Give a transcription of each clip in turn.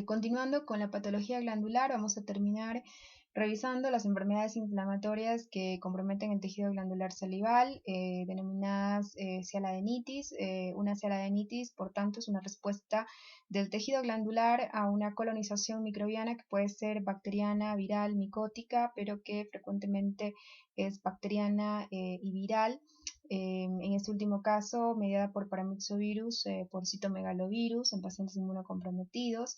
Continuando con la patología glandular, vamos a terminar revisando las enfermedades inflamatorias que comprometen el tejido glandular salival, denominadas cialadenitis. Una cialadenitis, por tanto, es una respuesta del tejido glandular a una colonización microbiana que puede ser bacteriana, viral, micótica, pero que frecuentemente es bacteriana y viral. En este último caso, mediada por paramyxovirus, por citomegalovirus en pacientes inmunocomprometidos.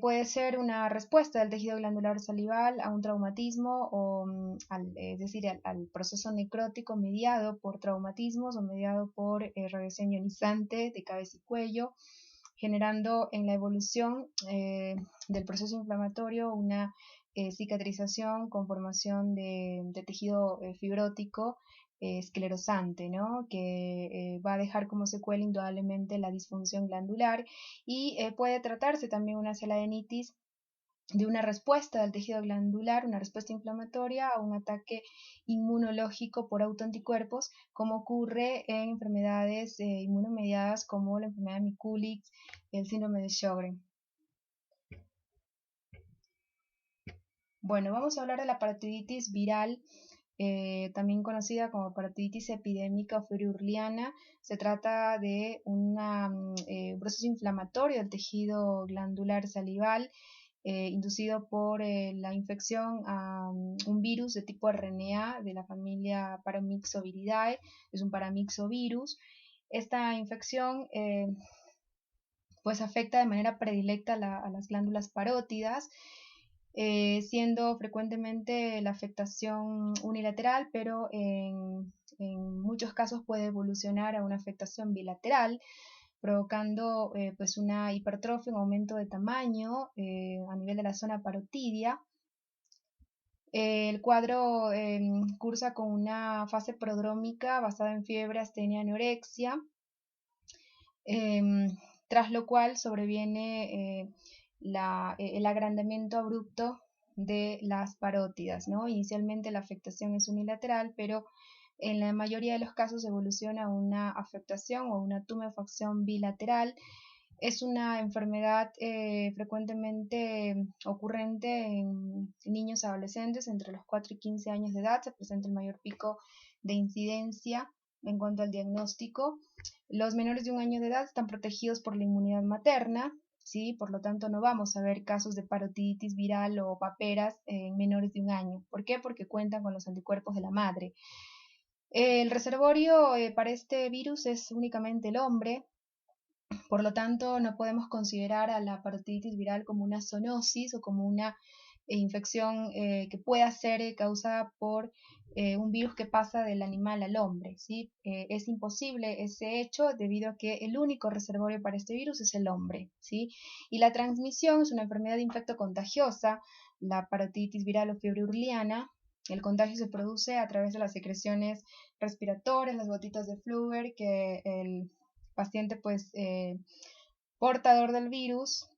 Puede ser una respuesta del tejido glandular salival a un traumatismo, es decir, al proceso necrótico mediado por traumatismos o mediado por radiación ionizante de cabeza y cuello, generando en la evolución del proceso inflamatorio una cicatrización con formación de tejido fibrótico esclerosante, ¿no? Que va a dejar como secuela indudablemente la disfunción glandular y puede tratarse también una cialadenitis de una respuesta del tejido glandular, una respuesta inflamatoria a un ataque inmunológico por autoanticuerpos, como ocurre en enfermedades inmunomediadas como la enfermedad de Mikulicz, el síndrome de Sjögren. Bueno, vamos a hablar de la parotiditis viral, también conocida como parotiditis epidémica o fiebre urliana. Se trata de un proceso inflamatorio del tejido glandular salival, inducido por la infección a un virus de tipo RNA de la familia Paramyxoviridae. Es un paramyxovirus. Esta infección pues afecta de manera predilecta a las glándulas parótidas, siendo frecuentemente la afectación unilateral, pero en muchos casos puede evolucionar a una afectación bilateral, provocando pues una hipertrofia, un aumento de tamaño a nivel de la zona parotidia. El cuadro cursa con una fase prodrómica basada en fiebre, astenia, anorexia, tras lo cual sobreviene el agrandamiento abrupto de las parótidas, ¿no? Inicialmente la afectación es unilateral, pero en la mayoría de los casos evoluciona a una afectación o una tumefacción bilateral. Es una enfermedad frecuentemente ocurrente en niños y adolescentes entre los 4 y 15 años de edad. Se presenta el mayor pico de incidencia en cuanto al diagnóstico. Los menores de un año de edad están protegidos por la inmunidad materna, ¿sí? Por lo tanto, no vamos a ver casos de parotiditis viral o paperas en menores de un año. ¿Por qué? Porque cuentan con los anticuerpos de la madre. El reservorio para este virus es únicamente el hombre. Por lo tanto, no podemos considerar a la parotiditis viral como una zoonosis o como una infección que pueda ser causada por un virus que pasa del animal al hombre, ¿sí? Es imposible ese hecho debido a que el único reservorio para este virus es el hombre, ¿sí? Y la transmisión es una enfermedad infectocontagiosa, la parotiditis viral o fiebre urliana. El contagio se produce a través de las secreciones respiratorias, las gotitas de flúor que el paciente pues portador del virus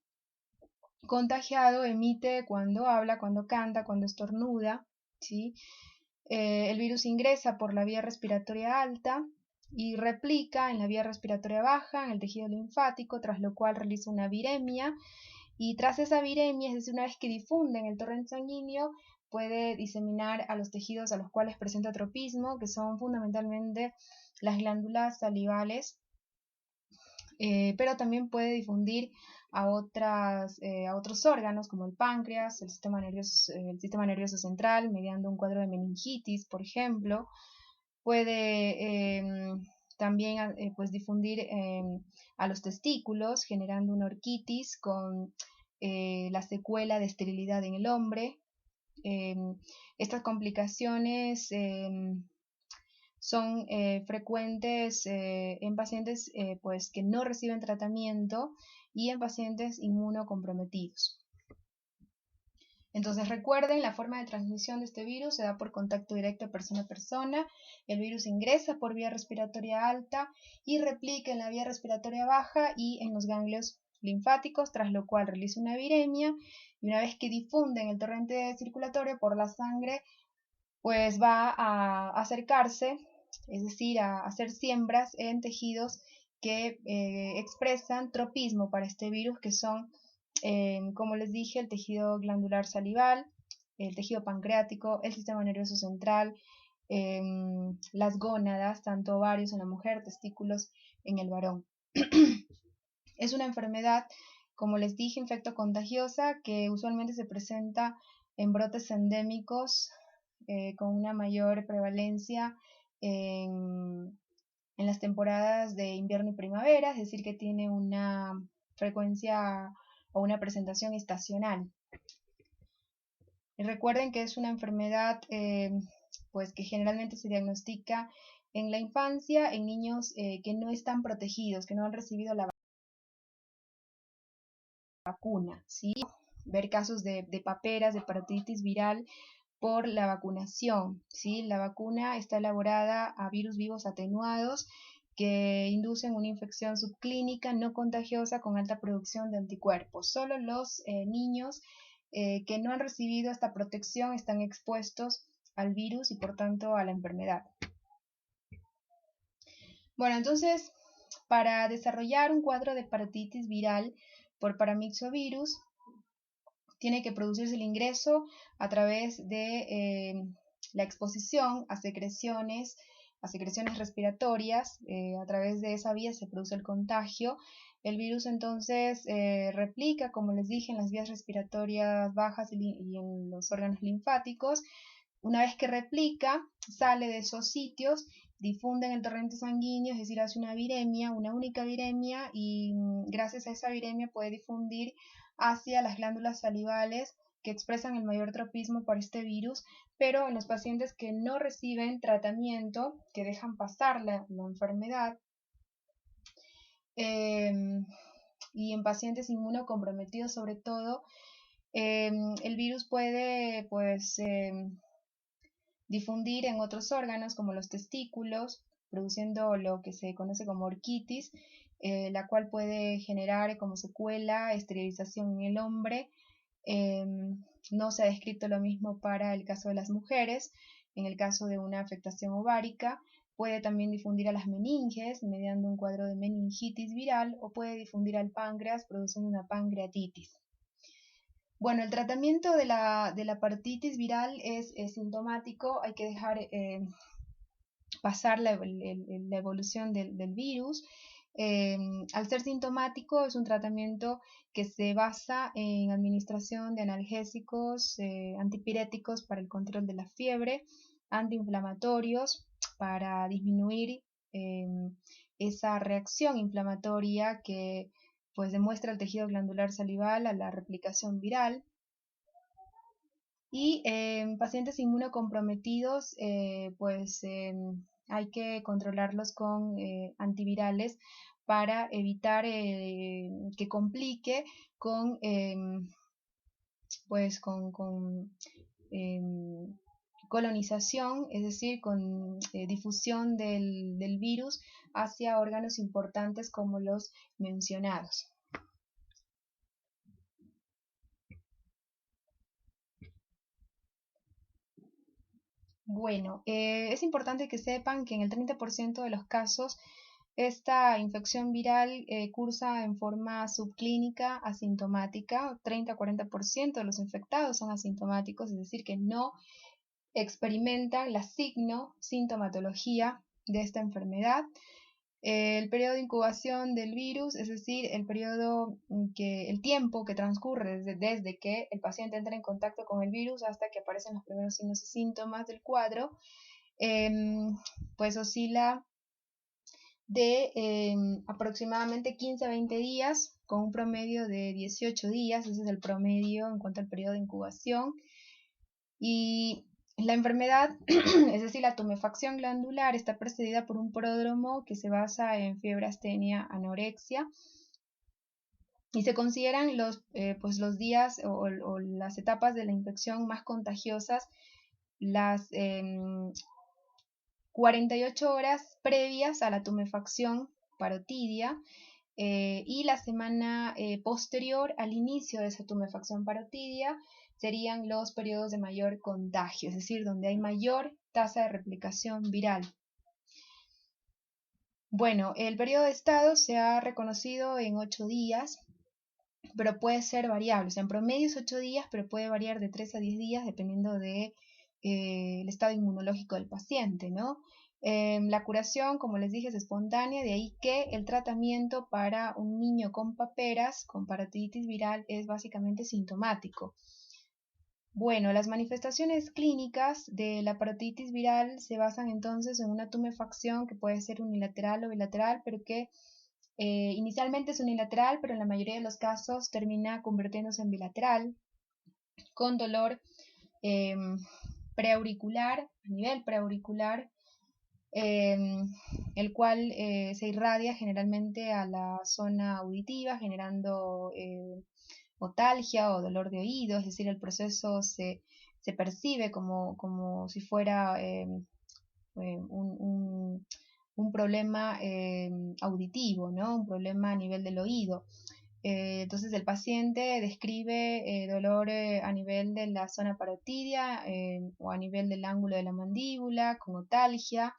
contagiado emite cuando habla, cuando canta, cuando estornuda, ¿sí? El virus ingresa por la vía respiratoria alta y replica en la vía respiratoria baja, en el tejido linfático, tras lo cual realiza una viremia, y tras esa viremia, es decir, una vez que difunde en el torrente sanguíneo, puede diseminar a los tejidos a los cuales presenta tropismo, que son fundamentalmente las glándulas salivales, pero también puede difundir a otros órganos como el páncreas, el sistema nervioso central, mediando un cuadro de meningitis, por ejemplo. Puede también pues difundir a los testículos, generando una orquitis con la secuela de esterilidad en el hombre. Estas complicaciones son frecuentes en pacientes pues, que no reciben tratamiento y en pacientes inmunocomprometidos. Entonces recuerden, la forma de transmisión de este virus se da por contacto directo persona a persona. El virus ingresa por vía respiratoria alta y replica en la vía respiratoria baja y en los ganglios linfáticos, tras lo cual realiza una viremia, y una vez que difunde en el torrente circulatorio por la sangre, pues va a acercarse, es decir, a hacer siembras en tejidos que expresan tropismo para este virus, que son como les dije, el tejido glandular salival, el tejido pancreático, el sistema nervioso central, las gónadas, tanto ovarios en la mujer, testículos en el varón. Es una enfermedad, como les dije, infectocontagiosa que usualmente se presenta en brotes endémicos con una mayor prevalencia en las temporadas de invierno y primavera, es decir, que tiene una frecuencia o una presentación estacional. Y recuerden que es una enfermedad pues que generalmente se diagnostica en la infancia en niños que no están protegidos, que no han recibido la vacuna, ¿sí? Ver casos de paperas, de parotiditis viral por la vacunación, ¿sí? La vacuna está elaborada a virus vivos atenuados que inducen una infección subclínica no contagiosa con alta producción de anticuerpos. Solo los niños que no han recibido esta protección están expuestos al virus y por tanto a la enfermedad. Bueno, entonces, para desarrollar un cuadro de parotiditis viral por paramyxovirus, tiene que producirse el ingreso a través de la exposición a secreciones respiratorias. A través de esa vía se produce el contagio. El virus entonces replica, como les dije, en las vías respiratorias bajas y en los órganos linfáticos. Una vez que replica, sale de esos sitios, difunde en el torrente sanguíneo, es decir, hace una viremia, una única viremia, y gracias a esa viremia puede difundir hacia las glándulas salivales que expresan el mayor tropismo por este virus, pero en los pacientes que no reciben tratamiento, que dejan pasar la enfermedad, y en pacientes inmunocomprometidos sobre todo, el virus puede pues difundir en otros órganos como los testículos, produciendo lo que se conoce como orquitis, la cual puede generar como secuela esterilización en el hombre. No se ha descrito lo mismo para el caso de las mujeres. En el caso de una afectación ovárica, puede también difundir a las meninges mediando un cuadro de meningitis viral o puede difundir al páncreas produciendo una pancreatitis. Bueno, el tratamiento de la parotiditis viral es sintomático, hay que dejar pasar la evolución del virus. Al ser sintomático es un tratamiento que se basa en administración de analgésicos, antipiréticos para el control de la fiebre, antiinflamatorios para disminuir esa reacción inflamatoria que pues demuestra el tejido glandular salival a la replicación viral. Y en pacientes inmunocomprometidos, pues hay que controlarlos con antivirales para evitar que complique con, pues con colonización, es decir, con difusión del virus hacia órganos importantes como los mencionados. Bueno, es importante que sepan que en el 30% de los casos esta infección viral cursa en forma subclínica asintomática. 30-40% de los infectados son asintomáticos, es decir, que no experimentan la sintomatología de esta enfermedad. El periodo de incubación del virus, es decir, el tiempo que transcurre desde que el paciente entra en contacto con el virus hasta que aparecen los primeros signos y síntomas del cuadro, pues oscila de aproximadamente 15 a 20 días, con un promedio de 18 días, ese es el promedio en cuanto al periodo de incubación. Y la enfermedad, es decir, la tumefacción glandular, está precedida por un pródromo que se basa en fiebre, astenia, anorexia, y se consideran pues los días o las etapas de la infección más contagiosas las 48 horas previas a la tumefacción parotidia y la semana posterior al inicio de esa tumefacción parotidia serían los periodos de mayor contagio, es decir, donde hay mayor tasa de replicación viral. Bueno, el periodo de estado se ha reconocido en 8 días, pero puede ser variable. O sea, en promedio es 8 días, pero puede variar de 3 a 10 días dependiendo de, el estado inmunológico del paciente, ¿no? La curación, como les dije, es espontánea, de ahí que el tratamiento para un niño con paperas, con parotiditis viral, es básicamente sintomático. Bueno, las manifestaciones clínicas de la parotiditis viral se basan entonces en una tumefacción que puede ser unilateral o bilateral, pero que inicialmente es unilateral, pero en la mayoría de los casos termina convirtiéndose en bilateral, con dolor preauricular, a nivel preauricular, el cual se irradia generalmente a la zona auditiva, generando otalgia o dolor de oído, es decir, el proceso se percibe como si fuera un problema auditivo, ¿no? Un problema a nivel del oído. Entonces el paciente describe dolor a nivel de la zona parotidia o a nivel del ángulo de la mandíbula, con otalgia.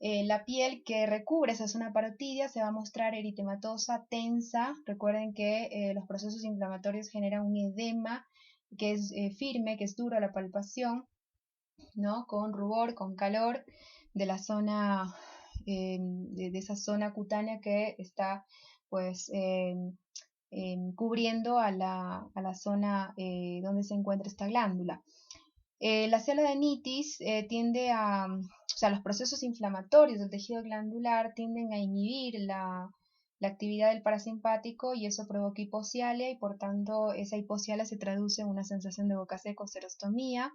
La piel que recubre esa zona parotidia se va a mostrar eritematosa, tensa. Recuerden que los procesos inflamatorios generan un edema que es firme, que es duro a la palpación, ¿no? Con rubor, con calor de la zona, de esa zona cutánea que está pues cubriendo a la zona donde se encuentra esta glándula. La cialodenitis tiende a, o sea, los procesos inflamatorios del tejido glandular tienden a inhibir la actividad del parasimpático y eso provoca hipocialia y por tanto esa hipocialia se traduce en una sensación de boca seca o xerostomía.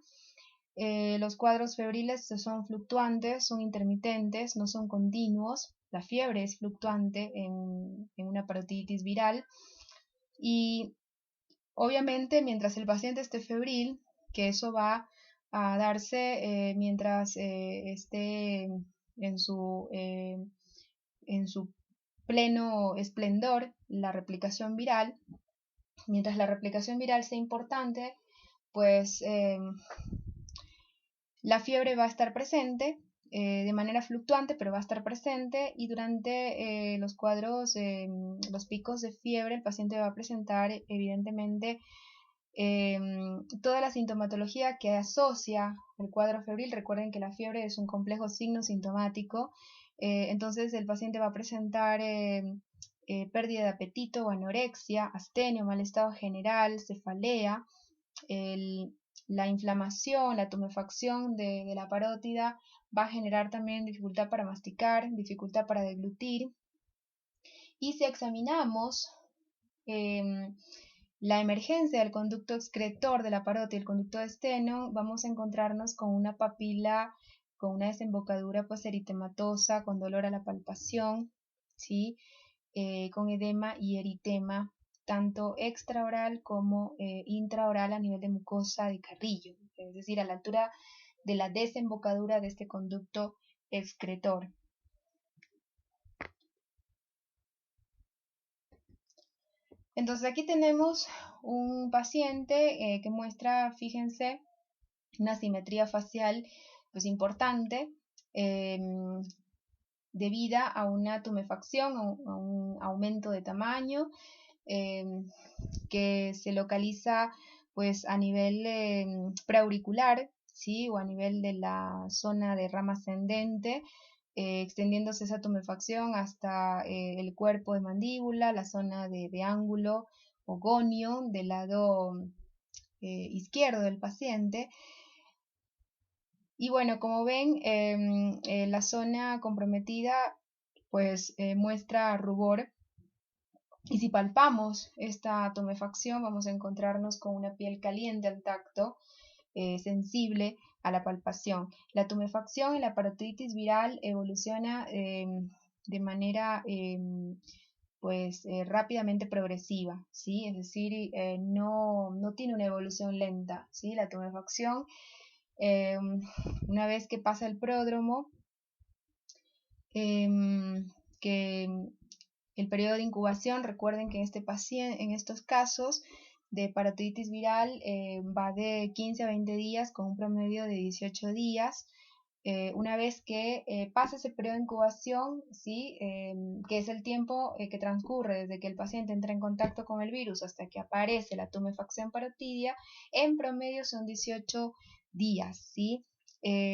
Los cuadros febriles son fluctuantes, son intermitentes, no son continuos. La fiebre es fluctuante en una parotiditis viral y obviamente mientras el paciente esté febril, que eso va a darse mientras esté en su pleno esplendor la replicación viral. Mientras la replicación viral sea importante, pues la fiebre va a estar presente de manera fluctuante, pero va a estar presente y durante los cuadros, los picos de fiebre, el paciente va a presentar evidentemente toda la sintomatología que asocia el cuadro febril. Recuerden que la fiebre es un complejo signo sintomático, entonces el paciente va a presentar pérdida de apetito o anorexia, astenia, mal estado general, cefalea, la inflamación, la tumefacción de la parótida va a generar también dificultad para masticar, dificultad para deglutir. Y si examinamos la emergencia del conducto excretor de la parótida y el conducto de esteno, vamos a encontrarnos con una papila, con una desembocadura pues eritematosa, con dolor a la palpación, ¿sí? Con edema y eritema, tanto extraoral como intraoral a nivel de mucosa de carrillo, es decir, a la altura de la desembocadura de este conducto excretor. Entonces aquí tenemos un paciente que muestra, fíjense, una simetría facial pues importante debida a una tumefacción, a un aumento de tamaño que se localiza pues a nivel preauricular, ¿sí? O a nivel de la zona de rama ascendente, extendiéndose esa tumefacción hasta el cuerpo de mandíbula, la zona de ángulo o gonio del lado izquierdo del paciente. Y bueno, como ven, la zona comprometida pues muestra rubor. Y si palpamos esta tumefacción, vamos a encontrarnos con una piel caliente al tacto, sensible a la palpación. La tumefacción en la parotiditis viral evoluciona de manera pues rápidamente progresiva, ¿sí? Es decir, no tiene una evolución lenta, ¿sí? La tumefacción, una vez que pasa el pródromo, que el periodo de incubación, recuerden que en estos casos de parotiditis viral va de 15 a 20 días con un promedio de 18 días. una vez que pasa ese periodo de incubación, ¿sí? Que es el tiempo que transcurre desde que el paciente entra en contacto con el virus hasta que aparece la tumefacción parotidia, en promedio son 18 días, ¿sí?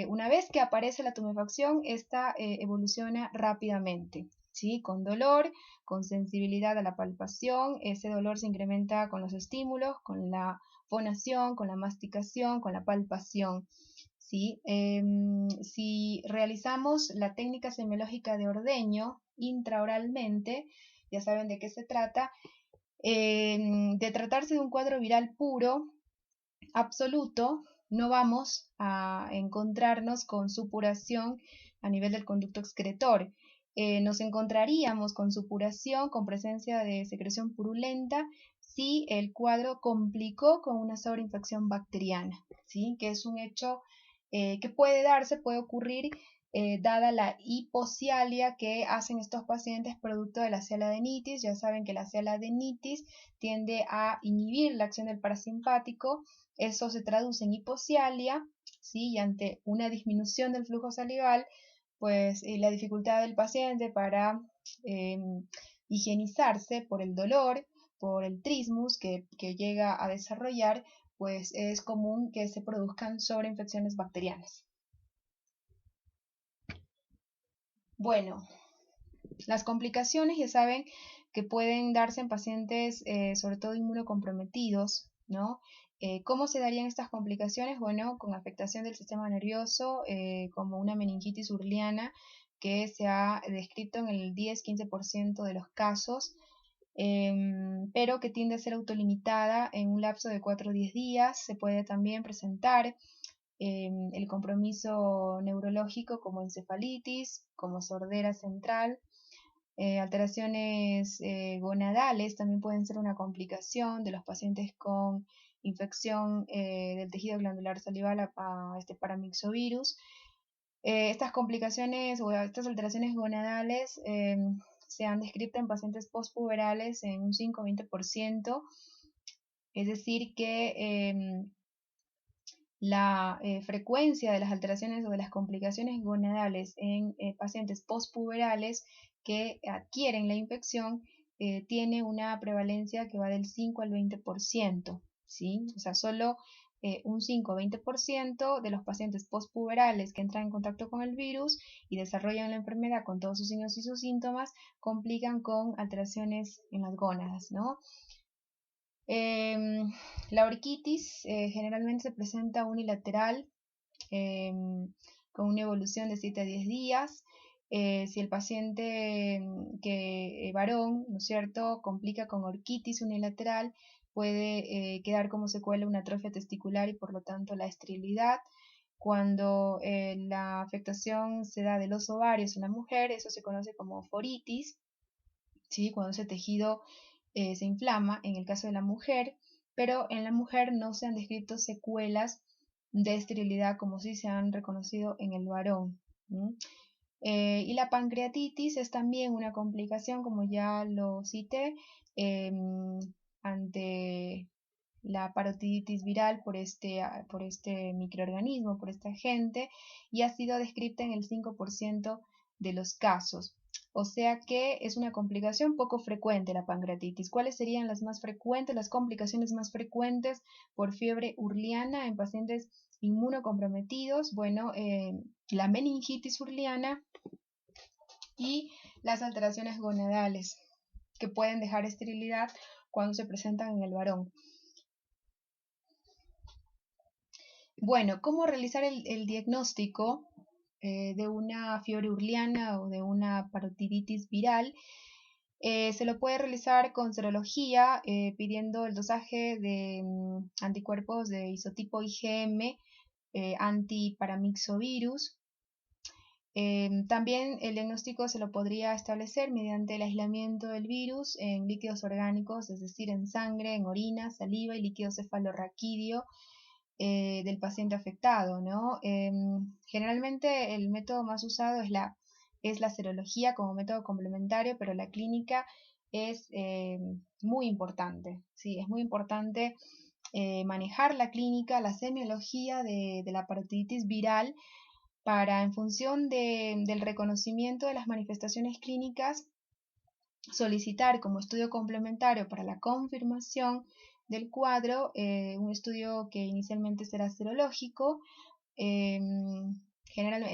Una vez que aparece la tumefacción, esta evoluciona rápidamente, ¿sí? Con dolor, con sensibilidad a la palpación, ese dolor se incrementa con los estímulos, con la fonación, con la masticación, con la palpación. ¿Sí? Si realizamos la técnica semiológica de ordeño intraoralmente, ya saben de qué se trata, de tratarse de un cuadro viral puro, absoluto, no vamos a encontrarnos con supuración a nivel del conducto excretor. Nos encontraríamos con supuración, con presencia de secreción purulenta, si el cuadro complicó con una sobreinfección bacteriana, ¿sí? Que es un hecho que puede darse, puede ocurrir dada la hipocialia que hacen estos pacientes producto de la cialadenitis. Ya saben que la cialadenitis tiende a inhibir la acción del parasimpático, eso se traduce en hipocialia, ¿sí? Y ante una disminución del flujo salival, pues la dificultad del paciente para eh, higienizarse por el dolor, por el trismus que llega a desarrollar, pues es común que se produzcan sobreinfecciones bacterianas. Bueno, las complicaciones ya saben que pueden darse en pacientes sobre todo inmunocomprometidos, ¿no? ¿Cómo se darían estas complicaciones? Bueno, con afectación del sistema nervioso, como una meningitis urliana que se ha descrito en el 10-15% de los casos, pero que tiende a ser autolimitada en un lapso de 4 o 10 días. Se puede también presentar el compromiso neurológico como encefalitis, como sordera central. Alteraciones gonadales también pueden ser una complicación de los pacientes con infección del tejido glandular salival a este paramyxovirus. Estas complicaciones o estas alteraciones gonadales se han descrito en pacientes postpuberales en un 5-20%, es decir que la frecuencia de las alteraciones o de las complicaciones gonadales en pacientes postpuberales que adquieren la infección tiene una prevalencia que va del 5 al 20%, ¿sí? O sea, solo un 5-20% de los pacientes postpuberales que entran en contacto con el virus y desarrollan la enfermedad con todos sus signos y sus síntomas complican con alteraciones en las gónadas, ¿no? La orquitis generalmente se presenta unilateral con una evolución de 7 a 10 días. Si el paciente varón, ¿no es cierto?, complica con orquitis unilateral, puede quedar como secuela una atrofia testicular y por lo tanto la esterilidad. Cuando la afectación se da de los ovarios en la mujer, eso se conoce como foritis, ¿sí? Cuando ese tejido se inflama, en el caso de la mujer, pero en la mujer no se han descrito secuelas de esterilidad como sí se han reconocido en el varón. Y la pancreatitis es también una complicación, como ya lo cité, ante la parotiditis viral por este microorganismo, por este agente, y ha sido descrita en el 5% de los casos. O sea que es una complicación poco frecuente la pancreatitis. ¿Cuáles serían las más frecuentes, las complicaciones más frecuentes por fiebre urliana en pacientes inmunocomprometidos? Bueno, la meningitis urliana y las alteraciones gonadales que pueden dejar esterilidad cuando se presentan en el varón. Bueno, ¿cómo realizar el diagnóstico de una fiebre urliana o de una parotiditis viral? Se lo puede realizar con serología, pidiendo el dosaje de anticuerpos de isotipo IgM antiparamyxovirus. También el diagnóstico se lo podría establecer mediante el aislamiento del virus en líquidos orgánicos, es decir, en sangre, en orina, saliva y líquido cefalorraquídeo del paciente afectado, ¿no? Generalmente el método más usado es la serología como método complementario, pero la clínica es muy importante, ¿sí? Es muy importante manejar la clínica, la semiología de la parotiditis viral, para, en función del reconocimiento de las manifestaciones clínicas, solicitar como estudio complementario para la confirmación del cuadro un estudio que inicialmente será serológico. El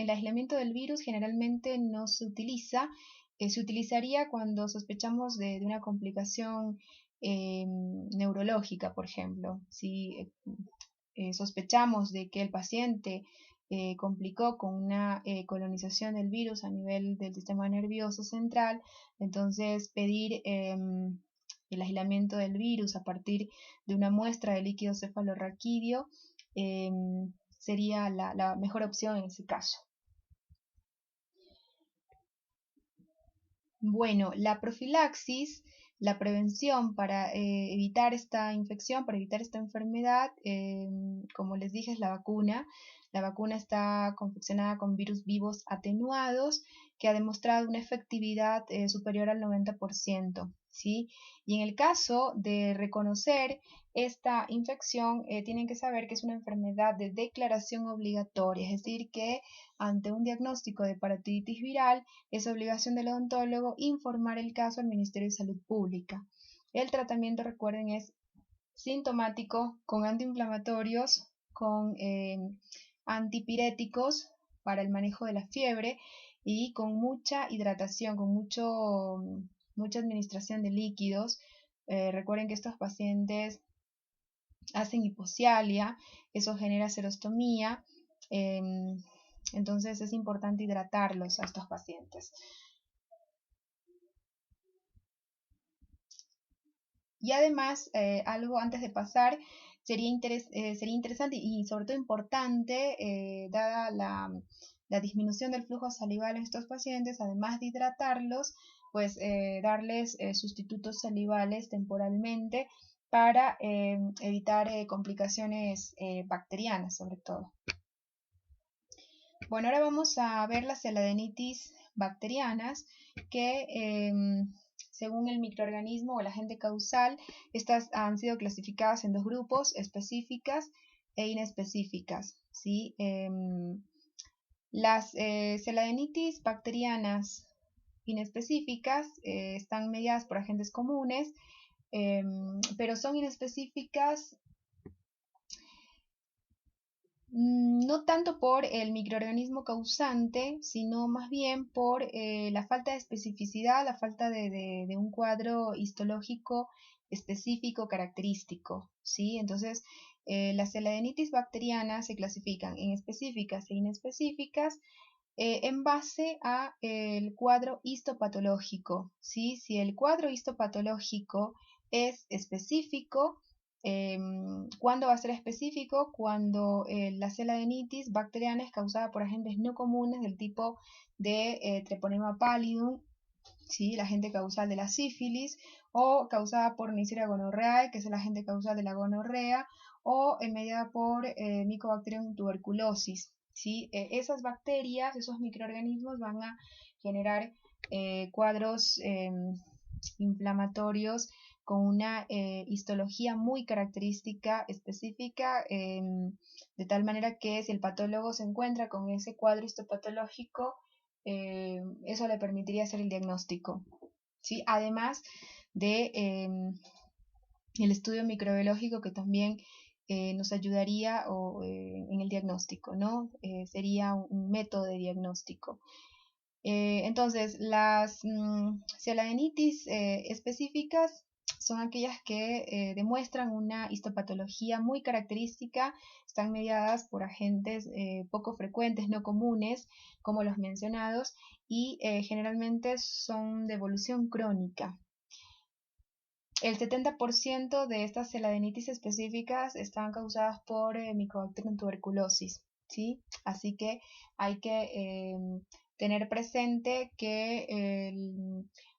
aislamiento del virus generalmente no se utiliza, se utilizaría cuando sospechamos de una complicación neurológica, por ejemplo. Si sospechamos de que el paciente complicó con una colonización del virus a nivel del sistema nervioso central, entonces pedir el aislamiento del virus a partir de una muestra de líquido cefalorraquídeo sería la mejor opción en ese caso. Bueno, la profilaxis, la prevención para evitar esta infección, para evitar esta enfermedad, como les dije, es la vacuna. La vacuna está confeccionada con virus vivos atenuados que ha demostrado una efectividad superior al 90%, ¿sí? Y en el caso de reconocer esta infección, tienen que saber que es una enfermedad de declaración obligatoria, es decir, que ante un diagnóstico de parotiditis viral, es obligación del odontólogo informar el caso al Ministerio de Salud Pública. El tratamiento, recuerden, es sintomático, con antiinflamatorios, con antipiréticos para el manejo de la fiebre y con mucha hidratación, con mucha administración de líquidos. Recuerden que estos pacientes hacen hipocialia, eso genera serostomía, entonces es importante hidratarlos a estos pacientes. Y además, algo antes de pasar, sería interesante y sobre todo importante, dada la disminución del flujo salival en estos pacientes, además de hidratarlos, pues darles sustitutos salivales temporalmente para evitar complicaciones bacterianas sobre todo. Bueno, ahora vamos a ver las celadenitis bacterianas que según el microorganismo o el agente causal, estas han sido clasificadas en dos grupos, específicas e inespecíficas, ¿sí? Las celadenitis bacterianas inespecíficas están mediadas por agentes comunes, pero son inespecíficas no tanto por el microorganismo causante, sino más bien por la falta de especificidad, la falta de un cuadro histológico específico característico, ¿sí? Entonces, las celadenitis bacterianas se clasifican en específicas e inespecíficas en base a el cuadro histopatológico, ¿sí? Si el cuadro histopatológico es específico, ¿cuándo va a ser específico? Cuando la celadenitis bacteriana es causada por agentes no comunes del tipo de Treponema pallidum, ¿sí? El agente causal de la sífilis, o causada por Neisseria gonorrhoeae, que es el agente causal de la gonorrea, o mediada por Mycobacterium tuberculosis, ¿sí? Esas bacterias, esos microorganismos van a generar cuadros inflamatorios con una histología muy característica, específica, de tal manera que si el patólogo se encuentra con ese cuadro histopatológico, eso le permitiría hacer el diagnóstico, ¿sí? Además de el estudio microbiológico que también nos ayudaría en el diagnóstico, ¿no? Sería un método de diagnóstico. Entonces, las celadenitis específicas son aquellas que demuestran una histopatología muy característica, están mediadas por agentes poco frecuentes, no comunes, como los mencionados, y generalmente son de evolución crónica. El 70% de estas celadenitis específicas están causadas por Mycobacterium tuberculosis, ¿sí? Así que hay que tener presente que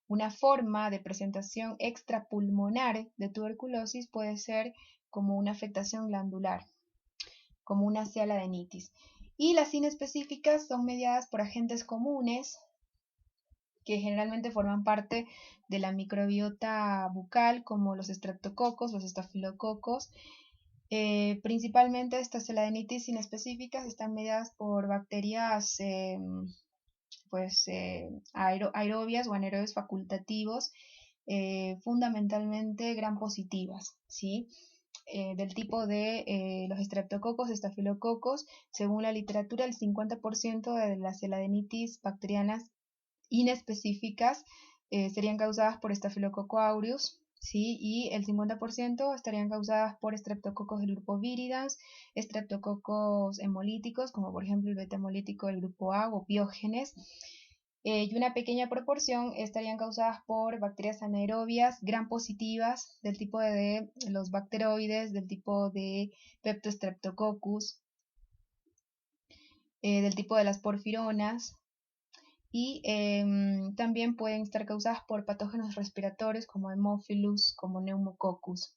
una forma de presentación extrapulmonar de tuberculosis puede ser como una afectación glandular, como una celadenitis. Y las inespecíficas son mediadas por agentes comunes que generalmente forman parte de la microbiota bucal, como los estreptococos, los estafilococos, Principalmente estas celadenitis inespecíficas están mediadas por bacterias aerobias o anaerobios facultativos, fundamentalmente gram positivas, ¿sí? Del tipo de los estreptococos, estafilococos. Según la literatura, el 50% de las celadenitis bacterianas inespecíficas serían causadas por Staphylococcus aureus, ¿sí? Y el 50% estarían causadas por estreptococos del grupo Viridans, estreptococos hemolíticos, como por ejemplo el beta hemolítico del grupo A o piógenes, y una pequeña proporción estarían causadas por bacterias anaerobias gram positivas del tipo de los bacteroides, del tipo de Peptostreptococcus, del tipo de las porfironas, y también pueden estar causadas por patógenos respiratorios como Haemophilus, como Pneumococcus.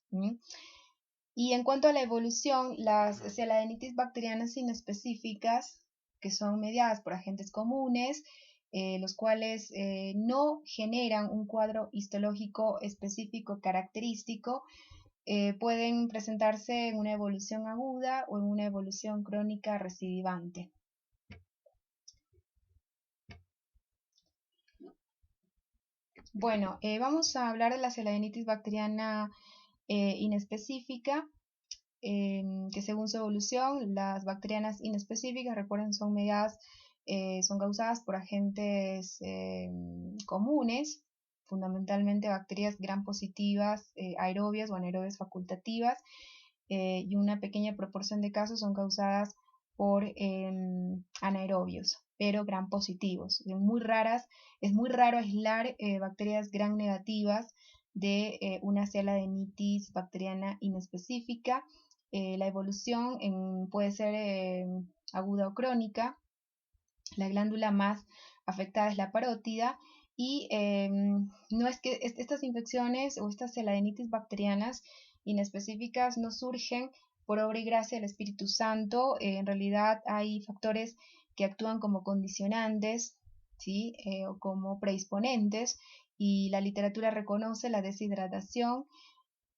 Y en cuanto a la evolución, las celadenitis bacterianas inespecíficas, que son mediadas por agentes comunes, los cuales no generan un cuadro histológico específico característico, pueden presentarse en una evolución aguda o en una evolución crónica recidivante. Bueno, vamos a hablar de la celadenitis bacteriana inespecífica, que según su evolución, las bacterianas inespecíficas, recuerden, son mediadas, son causadas por agentes comunes, fundamentalmente bacterias gram positivas, aerobias o anaerobias facultativas, y una pequeña proporción de casos son causadas por anaerobios, pero gram positivos. Es muy raro aislar bacterias gram negativas de una celadenitis bacteriana inespecífica. La evolución puede ser aguda o crónica. La glándula más afectada es la parótida, y no es que estas infecciones o estas celadenitis bacterianas inespecíficas no surgen por obra y gracia del Espíritu Santo. En realidad hay factores que actúan como condicionantes, ¿sí? O como predisponentes, y la literatura reconoce la deshidratación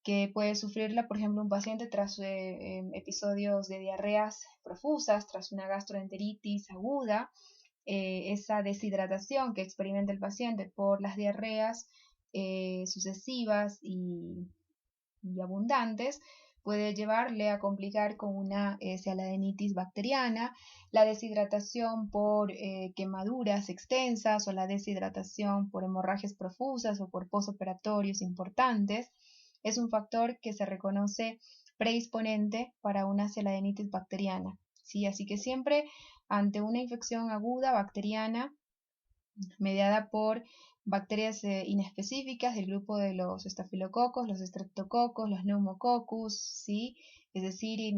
que puede sufrirla, por ejemplo, un paciente tras episodios de diarreas profusas, tras una gastroenteritis aguda. Esa deshidratación que experimenta el paciente por las diarreas sucesivas y abundantes puede llevarle a complicar con una celadenitis bacteriana. La deshidratación por quemaduras extensas, o la deshidratación por hemorragias profusas o por posoperatorios importantes es un factor que se reconoce predisponente para una celadenitis bacteriana, ¿sí? Así que siempre ante una infección aguda bacteriana mediada por bacterias inespecíficas del grupo de los estafilococos, los estreptococos, los neumococcus, ¿sí? Es decir,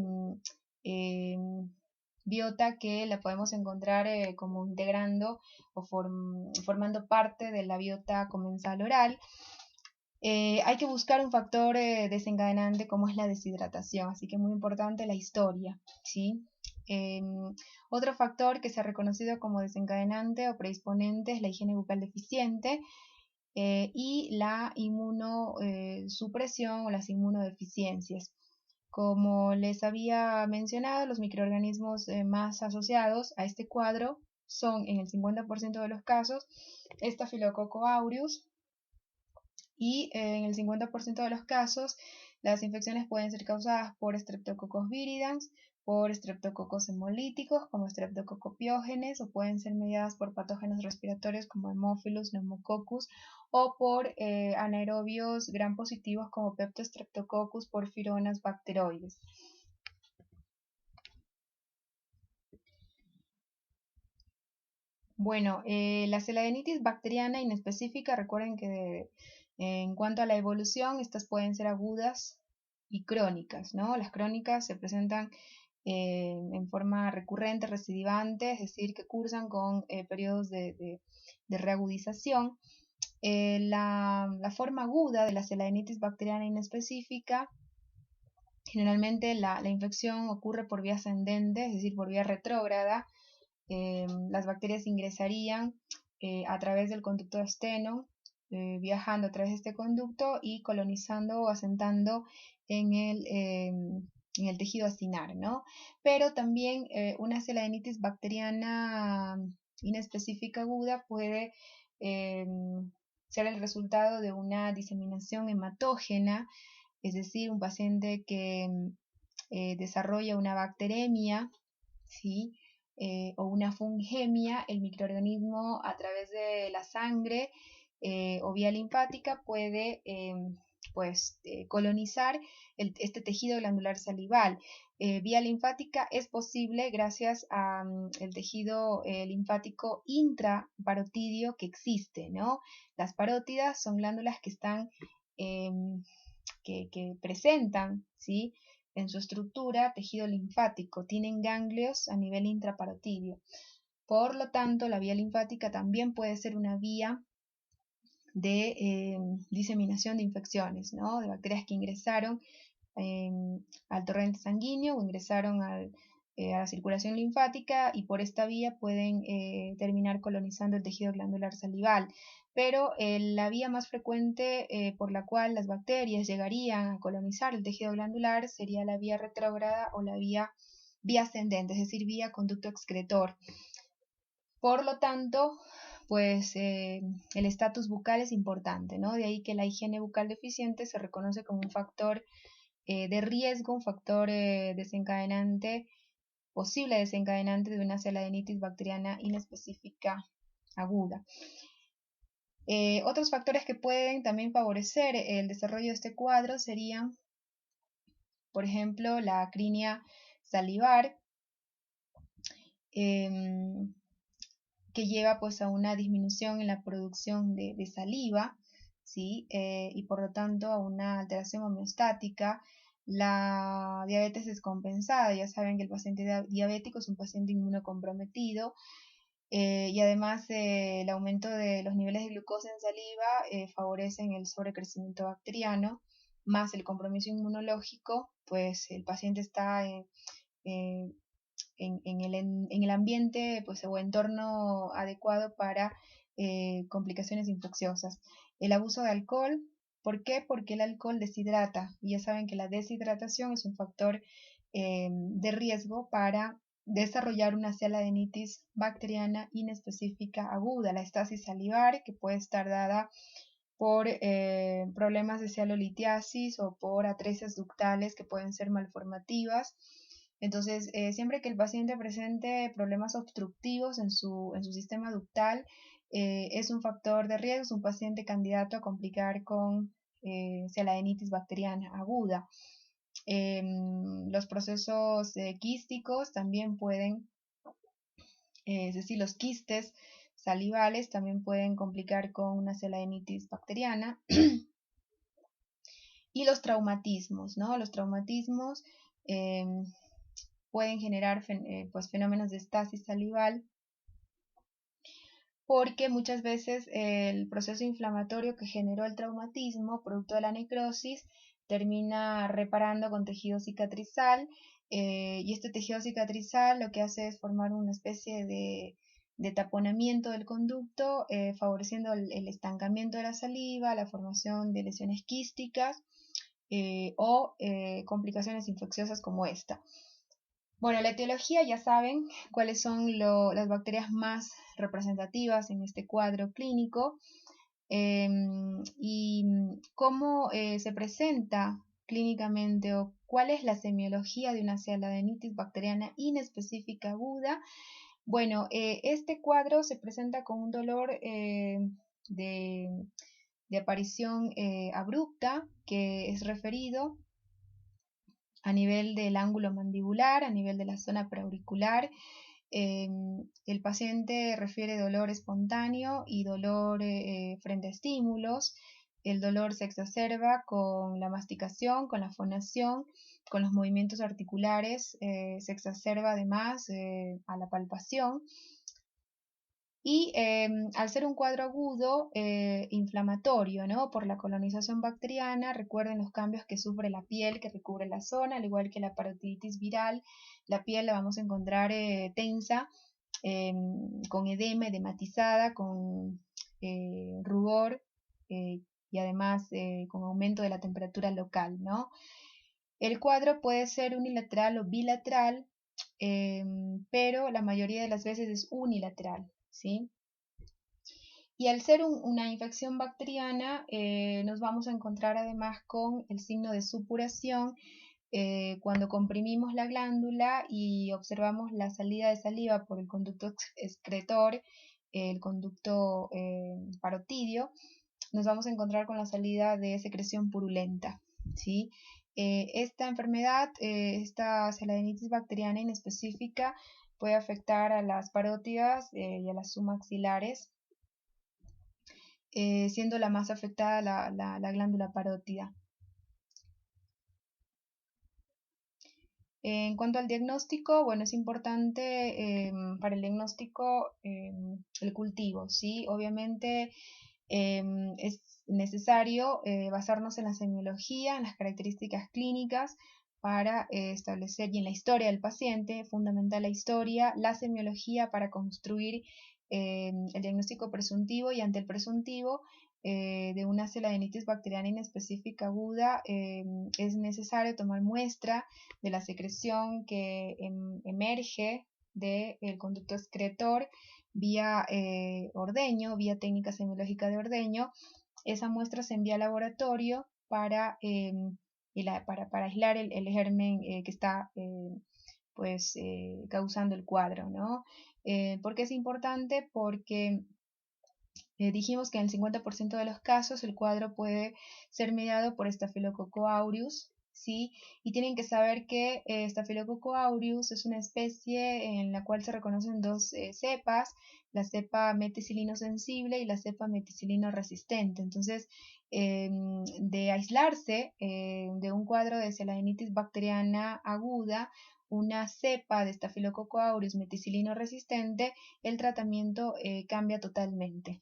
biota que la podemos encontrar como integrando o formando parte de la biota comensal oral. Hay que buscar un factor desencadenante como es la deshidratación, así que es muy importante la historia, ¿sí? Otro factor que se ha reconocido como desencadenante o predisponente es la higiene bucal deficiente y la inmunosupresión o las inmunodeficiencias. Como les había mencionado, los microorganismos más asociados a este cuadro son, en el 50% de los casos, Staphylococcus aureus, y en el 50% de los casos las infecciones pueden ser causadas por Streptococcus viridans, por estreptococos hemolíticos como Streptococcus piógenes, o pueden ser mediadas por patógenos respiratorios como Haemophilus, Pneumococcus, o por anaerobios gram positivos como Peptostreptococcus porfironas bacteroides. Bueno, la celadenitis bacteriana inespecífica, recuerden que en cuanto a la evolución, estas pueden ser agudas y crónicas, ¿no? Las crónicas se presentan en forma recurrente, recidivante, es decir, que cursan con periodos de reagudización. La forma aguda de la celadenitis bacteriana inespecífica, generalmente la infección ocurre por vía ascendente, es decir, por vía retrógrada. Las bacterias ingresarían a través del conducto de Steno, viajando a través de este conducto y colonizando o asentando en en el tejido acinar, ¿no? Pero también una celodinitis bacteriana inespecífica aguda puede ser el resultado de una diseminación hematógena, es decir, un paciente que desarrolla una bacteremia, ¿sí? O una fungemia, el microorganismo a través de la sangre o vía linfática puede colonizar este tejido glandular salival. Vía linfática es posible gracias al tejido linfático intraparotidio que existe, ¿no? Las parótidas son glándulas que están que presentan, ¿sí?, en su estructura tejido linfático, tienen ganglios a nivel intraparotidio. Por lo tanto, la vía linfática también puede ser una vía de diseminación de infecciones, ¿no?, de bacterias que ingresaron al torrente sanguíneo o ingresaron a la circulación linfática y por esta vía pueden terminar colonizando el tejido glandular salival. Pero la vía más frecuente por la cual las bacterias llegarían a colonizar el tejido glandular sería la vía retrógrada o la vía ascendente, es decir, vía conducto excretor. Por lo tanto, pues el estatus bucal es importante, ¿no? De ahí que la higiene bucal deficiente se reconoce como un factor de riesgo, un factor desencadenante, posible desencadenante de una celodinitis bacteriana inespecífica aguda. Otros factores que pueden también favorecer el desarrollo de este cuadro serían, por ejemplo, la acrinia salivar, que lleva pues a una disminución en la producción de saliva, ¿sí? Y por lo tanto a una alteración homeostática. La diabetes descompensada, ya saben que el paciente diabético es un paciente inmunocomprometido, y además el aumento de los niveles de glucosa en saliva favorecen el sobrecrecimiento bacteriano, más el compromiso inmunológico, pues el paciente está en el ambiente pues, o entorno adecuado para complicaciones infecciosas. El abuso de alcohol, ¿por qué? Porque el alcohol deshidrata, y ya saben que la deshidratación es un factor de riesgo para desarrollar una celodinitis bacteriana inespecífica aguda, la estasis salivar, que puede estar dada por problemas de cialolitiasis o por atresias ductales que pueden ser malformativas. Entonces, siempre que el paciente presente problemas obstructivos en su sistema ductal, es un factor de riesgo, es un paciente candidato a complicar con celodinitis bacteriana aguda. Los procesos quísticos también pueden, es decir, los quistes salivales también pueden complicar con una celodinitis bacteriana. Y los traumatismos, ¿no? Los traumatismos pueden generar pues, fenómenos de estasis salival, porque muchas veces el proceso inflamatorio que generó el traumatismo, producto de la necrosis, termina reparando con tejido cicatrizal, y este tejido cicatrizal lo que hace es formar una especie de taponamiento del conducto, favoreciendo el estancamiento de la saliva, la formación de lesiones quísticas o complicaciones infecciosas como esta. Bueno, la etiología ya saben cuáles son las bacterias más representativas en este cuadro clínico, y cómo se presenta clínicamente o cuál es la semiología de una celodinitis bacteriana inespecífica aguda. Bueno, este cuadro se presenta con un dolor de aparición abrupta que es referido a nivel del ángulo mandibular, a nivel de la zona preauricular. El paciente refiere dolor espontáneo y dolor frente a estímulos. El dolor se exacerba con la masticación, con la fonación, con los movimientos articulares, se exacerba además a la palpación. Y al ser un cuadro agudo, inflamatorio, ¿no?, por la colonización bacteriana, recuerden los cambios que sufre la piel que recubre la zona, al igual que la parotiditis viral, la piel la vamos a encontrar tensa, con edema, edematizada, con rubor y además con aumento de la temperatura local, ¿no? El cuadro puede ser unilateral o bilateral, pero la mayoría de las veces es unilateral, ¿sí? Y al ser una infección bacteriana, nos vamos a encontrar además con el signo de supuración cuando comprimimos la glándula y observamos la salida de saliva por el conducto excretor, el conducto parotidio, nos vamos a encontrar con la salida de secreción purulenta, ¿sí? Esta enfermedad, esta celadinitis bacteriana inespecífica, puede afectar a las parótidas y a las submaxilares, siendo la más afectada la glándula parótida. En cuanto al diagnóstico, bueno, es importante para el diagnóstico el cultivo, ¿sí? Obviamente es necesario basarnos en la semiología, en las características clínicas para establecer, y en la historia del paciente, fundamental la historia, la semiología para construir el diagnóstico presuntivo, y ante el presuntivo de una celadinitis bacteriana inespecífica aguda es necesario tomar muestra de la secreción que emerge del conducto excretor vía ordeño, vía técnica semiológica de ordeño. Esa muestra se envía al laboratorio para aislar el germen que está causando el cuadro, ¿no? ¿Por qué es importante? Porque dijimos que en el 50% de los casos el cuadro puede ser mediado por Staphylococcus aureus, ¿sí? Y tienen que saber que Staphylococcus aureus es una especie en la cual se reconocen dos cepas, la cepa meticilino sensible y la cepa meticilino resistente. Entonces, de aislarse de un cuadro de celadinitis bacteriana aguda, una cepa de Staphylococcus aureus meticilino resistente, el tratamiento cambia totalmente.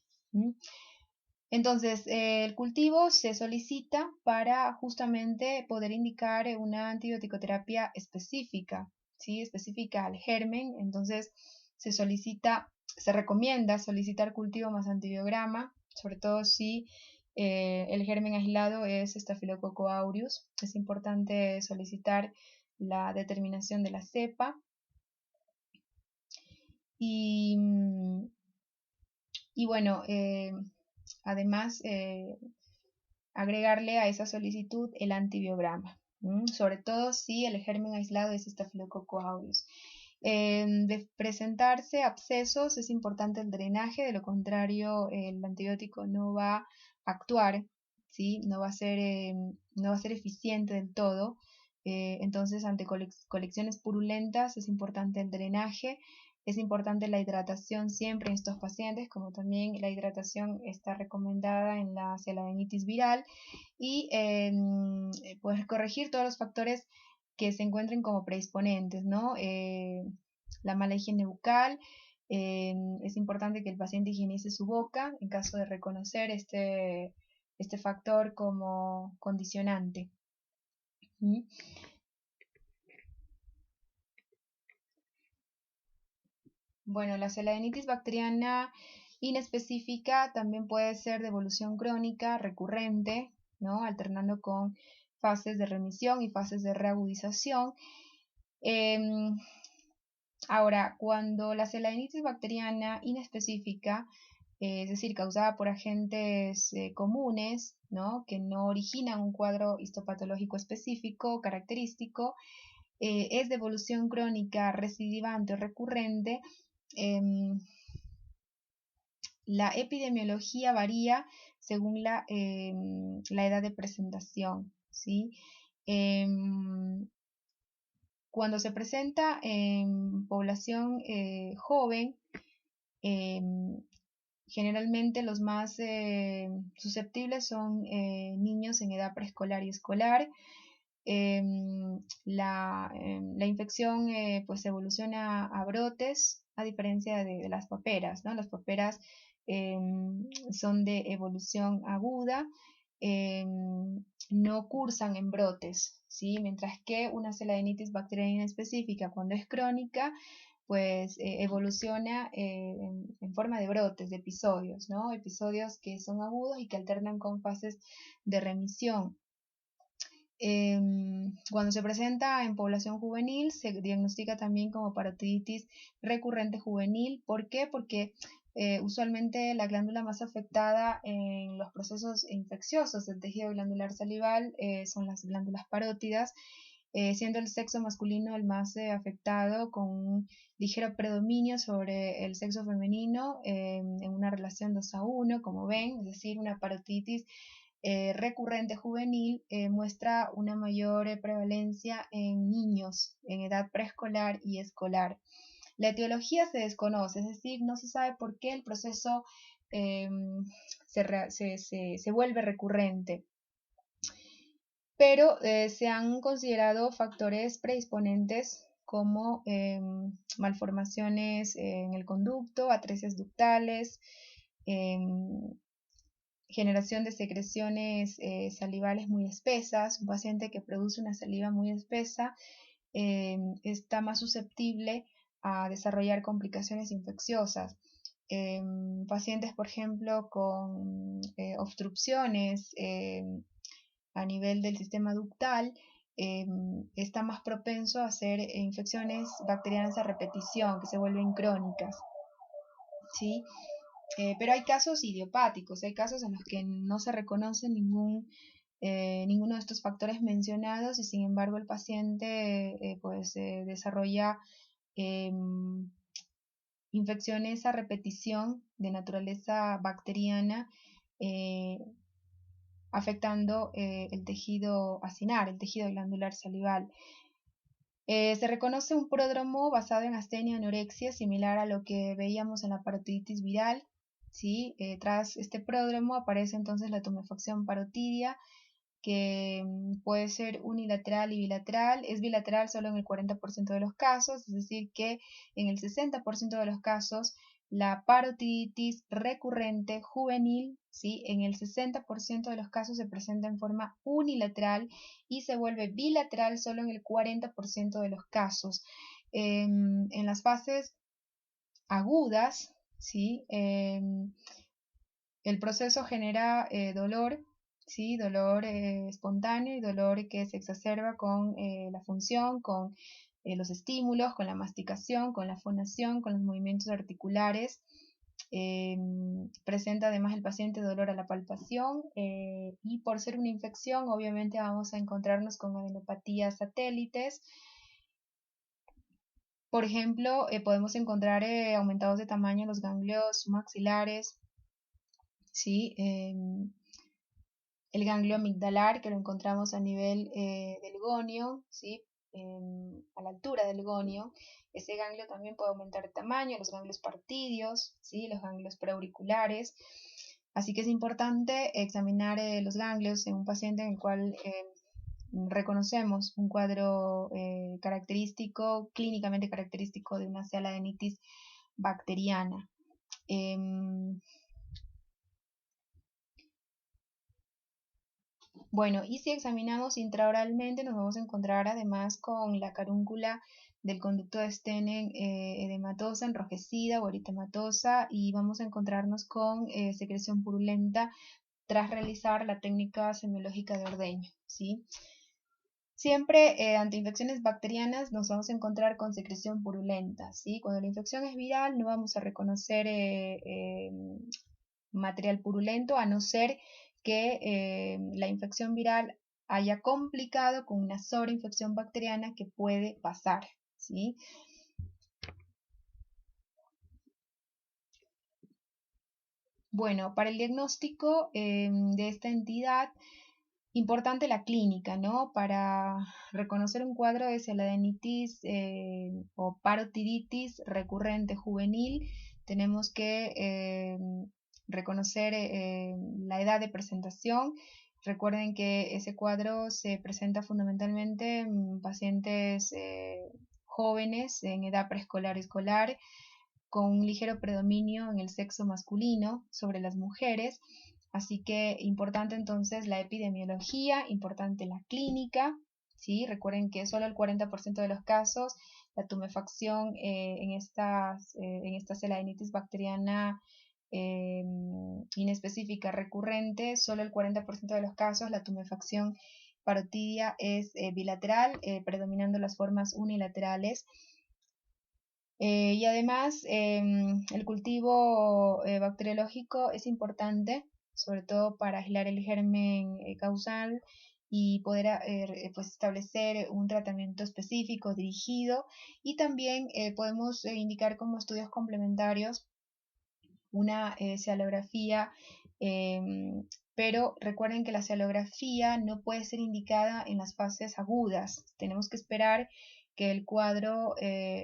Entonces, el cultivo se solicita para justamente poder indicar una antibioticoterapia específica, ¿sí? Específica al germen. Entonces, se recomienda solicitar cultivo más antibiograma, sobre todo si el germen aislado es Staphylococcus aureus. Es importante solicitar la determinación de la cepa. Y bueno, además agregarle a esa solicitud el antibiograma, sobre todo si el germen aislado es Staphylococcus aureus. De presentarse abscesos es importante el drenaje, de lo contrario el antibiótico no va a actuar, ¿sí? No va a ser eficiente del todo. Entonces, ante colecciones purulentas es importante el drenaje. Es importante la hidratación siempre en estos pacientes, como también la hidratación está recomendada en la celadinitis viral, y pues corregir todos los factores que se encuentren como predisponentes, ¿no? La mala higiene bucal, es importante que el paciente higienice su boca en caso de reconocer este factor como condicionante. ¿Mm? Bueno, la celadinitis bacteriana inespecífica también puede ser de evolución crónica recurrente, ¿no? Alternando con fases de remisión y fases de reagudización. Ahora, cuando la celadinitis bacteriana inespecífica, es decir, causada por agentes comunes, ¿no? Que no originan un cuadro histopatológico específico, característico, es de evolución crónica recidivante o recurrente, la epidemiología varía según la edad de presentación, ¿sí? Cuando se presenta en población joven, generalmente los más susceptibles son niños en edad preescolar y escolar. La infección pues evoluciona a brotes, a diferencia de las paperas, ¿no? Las paperas son de evolución aguda, no cursan en brotes, ¿sí? Mientras que una celadinitis bacteriana específica, cuando es crónica, pues evoluciona en forma de brotes, de episodios, ¿no? Episodios que son agudos y que alternan con fases de remisión. Cuando se presenta en población juvenil, se diagnostica también como parotiditis recurrente juvenil. ¿Por qué? Porque usualmente la glándula más afectada en los procesos infecciosos del tejido glandular salival son las glándulas parótidas, siendo el sexo masculino el más afectado, con un ligero predominio sobre el sexo femenino en una relación 2:1, como ven, es decir, una parotiditis recurrente juvenil muestra una mayor prevalencia en niños en edad preescolar y escolar. La etiología se desconoce, es decir, no se sabe por qué el proceso se vuelve recurrente, pero se han considerado factores predisponentes como malformaciones en el conducto, atresia ductales, generación de secreciones salivales muy espesas. Un paciente que produce una saliva muy espesa está más susceptible a desarrollar complicaciones infecciosas. Pacientes, por ejemplo, con obstrucciones a nivel del sistema ductal, está más propenso a hacer infecciones bacterianas a repetición que se vuelven crónicas, ¿sí? Pero hay casos idiopáticos, hay casos en los que no se reconoce ninguno de estos factores mencionados y sin embargo el paciente desarrolla infecciones a repetición de naturaleza bacteriana, afectando el tejido acinar, el tejido glandular salival. Se reconoce un pródromo basado en astenia y anorexia, similar a lo que veíamos en la parotiditis viral. ¿Sí? Tras este pródromo aparece entonces la tumefacción parotidia, que puede ser unilateral y bilateral. Es bilateral solo en el 40% de los casos, es decir que en el 60% de los casos la parotiditis recurrente juvenil, ¿sí? En el 60% de los casos se presenta en forma unilateral y se vuelve bilateral solo en el 40% de los casos. En las fases agudas, ¿sí? El proceso genera dolor, ¿sí? Dolor espontáneo y dolor que se exacerba con la función, con los estímulos, con la masticación, con la fonación, con los movimientos articulares. Presenta además el paciente dolor a la palpación y por ser una infección obviamente vamos a encontrarnos con adenopatías satélites. Por ejemplo, podemos encontrar aumentados de tamaño los ganglios maxilares, ¿sí? El ganglio amigdalar, que lo encontramos a nivel del gonio, ¿sí? A la altura del gonio. Ese ganglio también puede aumentar de tamaño, los ganglios partidios, ¿sí? Los ganglios preauriculares. Así que es importante examinar los ganglios en un paciente en el cual reconocemos un cuadro característico, clínicamente característico de una sialadenitis bacteriana. Bueno, y si examinamos intraoralmente nos vamos a encontrar además con la carúncula del conducto de Stenning edematosa, enrojecida o eritematosa, y vamos a encontrarnos con secreción purulenta tras realizar la técnica semiológica de ordeño, ¿sí? Siempre ante infecciones bacterianas nos vamos a encontrar con secreción purulenta, ¿sí? Cuando la infección es viral no vamos a reconocer material purulento, a no ser que la infección viral haya complicado con una sobreinfección bacteriana que puede pasar, ¿sí? Bueno, para el diagnóstico de esta entidad, importante la clínica, ¿no? Para reconocer un cuadro de sialadenitis o parotiditis recurrente juvenil, tenemos que reconocer la edad de presentación. Recuerden que ese cuadro se presenta fundamentalmente en pacientes jóvenes en edad preescolar escolar, con un ligero predominio en el sexo masculino sobre las mujeres. Así que importante entonces la epidemiología, importante la clínica, ¿sí? Recuerden que solo el 40% de los casos la tumefacción en esta sialadenitis bacteriana inespecífica recurrente, solo el 40% de los casos la tumefacción parotidia es bilateral, predominando las formas unilaterales. Y además, el cultivo bacteriológico es importante, sobre todo para aislar el germen causal y poder pues establecer un tratamiento específico dirigido, y también podemos indicar como estudios complementarios una cialografía, pero recuerden que la cialografía no puede ser indicada en las fases agudas. Tenemos que esperar que el cuadro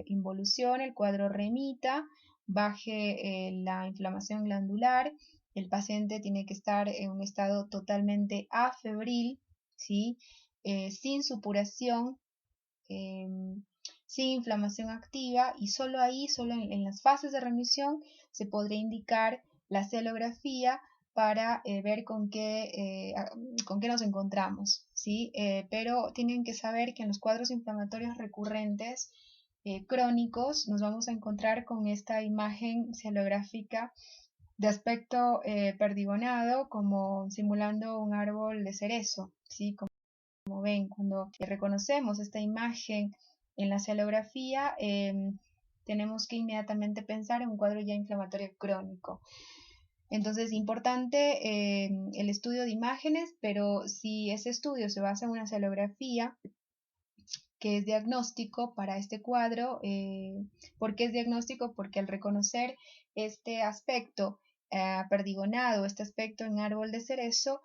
involucione, el cuadro remita, baje la inflamación glandular. El paciente tiene que estar en un estado totalmente afebril, ¿sí? Sin supuración, sin inflamación activa, y solo ahí, solo en las fases de remisión, se podría indicar la cialografía para ver con qué nos encontramos, ¿sí? Pero tienen que saber que en los cuadros inflamatorios recurrentes crónicos nos vamos a encontrar con esta imagen cialográfica de aspecto perdigonado, como simulando un árbol de cerezo, ¿sí? Como ven, cuando reconocemos esta imagen en la cialografía, tenemos que inmediatamente pensar en un cuadro ya inflamatorio crónico. Entonces, importante el estudio de imágenes, pero si ese estudio se basa en una cialografía que es diagnóstico para este cuadro, ¿por qué es diagnóstico? Porque al reconocer este aspecto perdigonado, este aspecto en árbol de cerezo,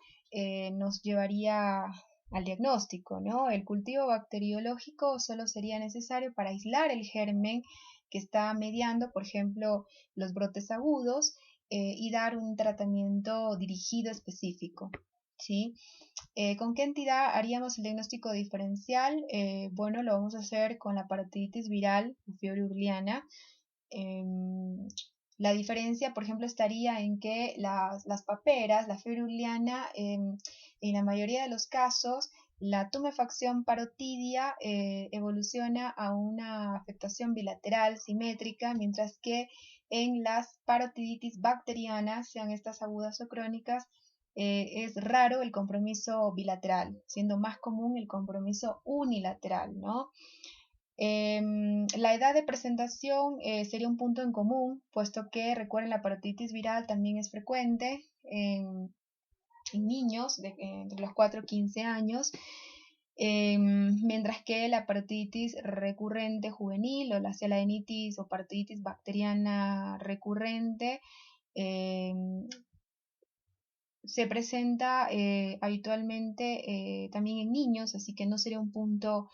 nos llevaría al diagnóstico, ¿no? El cultivo bacteriológico solo sería necesario para aislar el germen que está mediando, por ejemplo, los brotes agudos, y dar un tratamiento dirigido específico, ¿sí? ¿Con qué entidad haríamos el diagnóstico diferencial? Bueno, lo vamos a hacer con la parotiditis viral o fiebre urliana. La diferencia, por ejemplo, estaría en que las paperas, la fiebre urliana, en la mayoría de los casos, la tumefacción parotidia evoluciona a una afectación bilateral simétrica, mientras que en las parotiditis bacterianas, sean estas agudas o crónicas, es raro el compromiso bilateral, siendo más común el compromiso unilateral, ¿no? La edad de presentación sería un punto en común, puesto que, recuerden, la parotiditis viral también es frecuente en niños entre los 4 y 15 años, mientras que la parotiditis recurrente juvenil o la cialagenitis o parotiditis bacteriana recurrente se presenta habitualmente también en niños, así que no sería un punto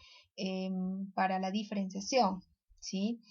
para la diferenciación, ¿sí?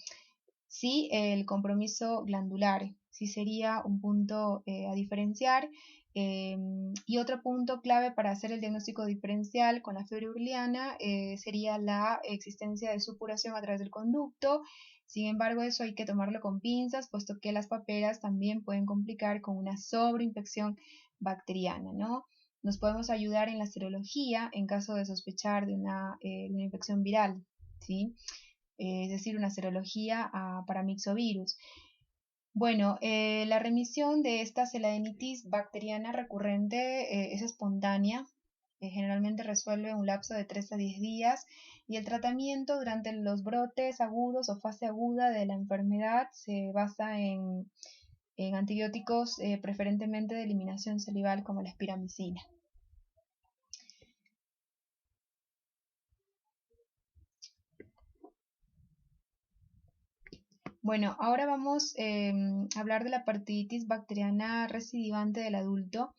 Sí, el compromiso glandular, sí sería un punto a diferenciar. Y otro punto clave para hacer el diagnóstico diferencial con la fiebre urliana sería la existencia de supuración a través del conducto. Sin embargo, eso hay que tomarlo con pinzas, puesto que las paperas también pueden complicar con una sobreinfección bacteriana, ¿no? Nos podemos ayudar en la serología en caso de sospechar de una infección viral, ¿sí? Es decir, una serología para mixovirus. Bueno, la remisión de esta cialagenitis bacteriana recurrente es espontánea, generalmente resuelve en un lapso de 3 a 10 días, y el tratamiento durante los brotes agudos o fase aguda de la enfermedad se basa en antibióticos preferentemente de eliminación salival como la espiramicina. Bueno, ahora vamos a hablar de la parotiditis bacteriana recidivante del adulto.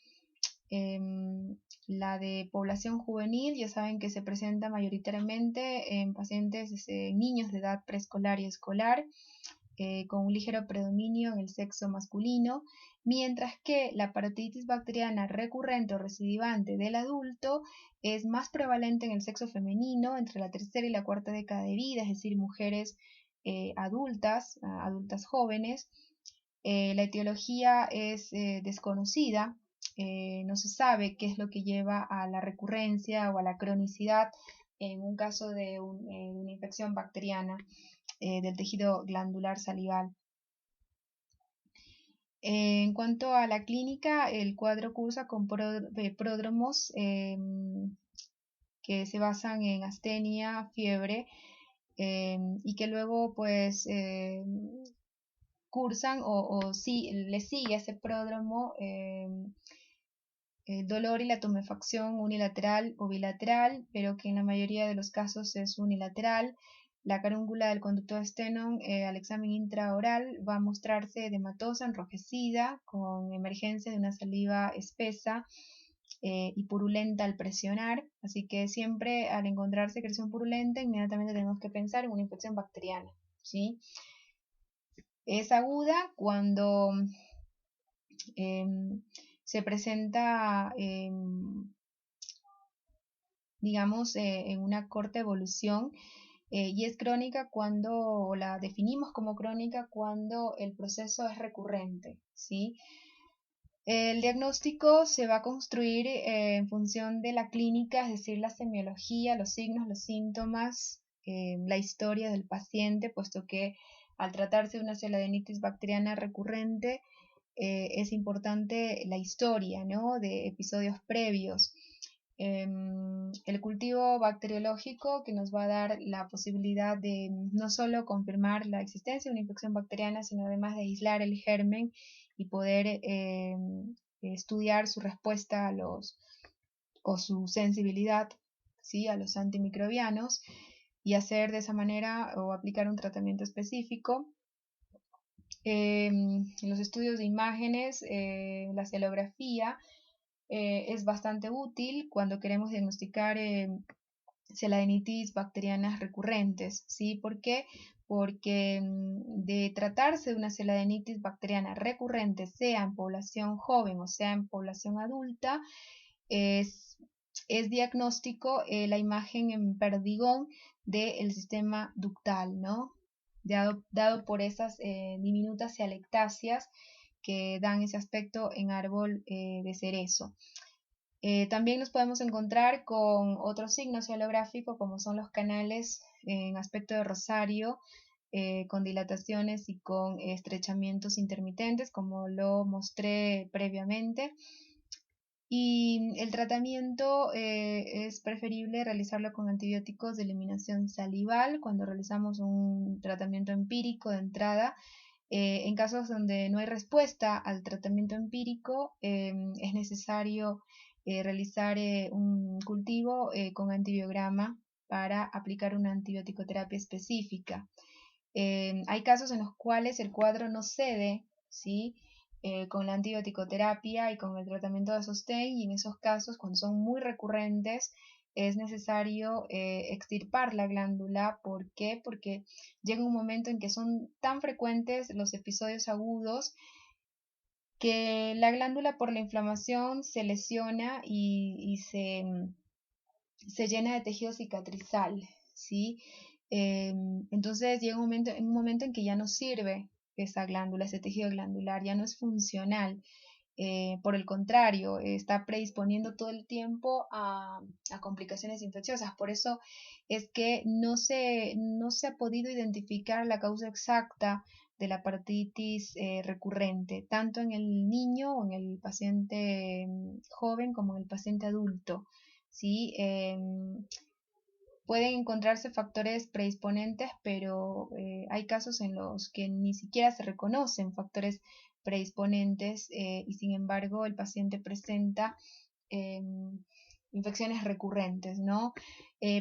La de población juvenil, ya saben que se presenta mayoritariamente en pacientes, niños de edad preescolar y escolar, con un ligero predominio en el sexo masculino, mientras que la parotiditis bacteriana recurrente o recidivante del adulto es más prevalente en el sexo femenino, entre la tercera y la cuarta década de vida, es decir, mujeres adultas jóvenes. La etiología es desconocida, no se sabe qué es lo que lleva a la recurrencia o a la cronicidad en un caso de una infección bacteriana del tejido glandular salival. En cuanto a la clínica, el cuadro cursa con pródromos que se basan en astenia, fiebre, y que luego pues cursan o sí, le sigue ese pródromo el dolor y la tumefacción unilateral o bilateral, pero que en la mayoría de los casos es unilateral. La carúncula del conducto de Stenone al examen intraoral va a mostrarse edematosa, enrojecida, con emergencia de una saliva espesa y purulenta al presionar. Así que siempre al encontrar secreción purulenta, inmediatamente tenemos que pensar en una infección bacteriana, ¿sí? Es aguda cuando se presenta, digamos, en una corta evolución, y es crónica cuando la definimos como crónica cuando el proceso es recurrente, ¿sí? El diagnóstico se va a construir en función de la clínica, es decir, la semiología, los signos, los síntomas, la historia del paciente, puesto que al tratarse de una celadenitis bacteriana recurrente, es importante la historia, ¿no?, de episodios previos. El cultivo bacteriológico que nos va a dar la posibilidad de no solo confirmar la existencia de una infección bacteriana, sino además de aislar el germen y poder estudiar su respuesta a los, o su sensibilidad, ¿sí?, a los antimicrobianos, y hacer de esa manera o aplicar un tratamiento específico. Los estudios de imágenes, la celografía, es bastante útil cuando queremos diagnosticar celadenitis bacterianas recurrentes, ¿sí? ¿Por qué? Porque de tratarse de una celadenitis bacteriana recurrente, sea en población joven o sea en población adulta, es diagnóstico la imagen en perdigón del sistema ductal, ¿no? Dado por esas diminutas cialectasias que dan ese aspecto en árbol de cerezo. También nos podemos encontrar con otros signos cialográficos como son los canales en aspecto de rosario, con dilataciones y con estrechamientos intermitentes, como lo mostré previamente. Y el tratamiento es preferible realizarlo con antibióticos de eliminación salival cuando realizamos un tratamiento empírico de entrada. En casos donde no hay respuesta al tratamiento empírico, es necesario realizar un cultivo con antibiograma para aplicar una antibioticoterapia específica. Hay casos en los cuales el cuadro no cede, ¿sí?, con la antibioticoterapia y con el tratamiento de sostén, y en esos casos, cuando son muy recurrentes, es necesario extirpar la glándula. ¿Por qué? Porque llega un momento en que son tan frecuentes los episodios agudos que la glándula, por la inflamación, se lesiona y se llena de tejido cicatrizal, ¿sí? Entonces llega un momento en que ya no sirve esa glándula, ese tejido glandular, ya no es funcional. Por el contrario, está predisponiendo todo el tiempo a complicaciones infecciosas. Por eso es que no se ha podido identificar la causa exacta de la parotiditis recurrente, tanto en el niño o en el paciente joven como en el paciente adulto, ¿sí? Pueden encontrarse factores predisponentes, pero hay casos en los que ni siquiera se reconocen factores predisponentes, y sin embargo el paciente presenta infecciones recurrentes, ¿no?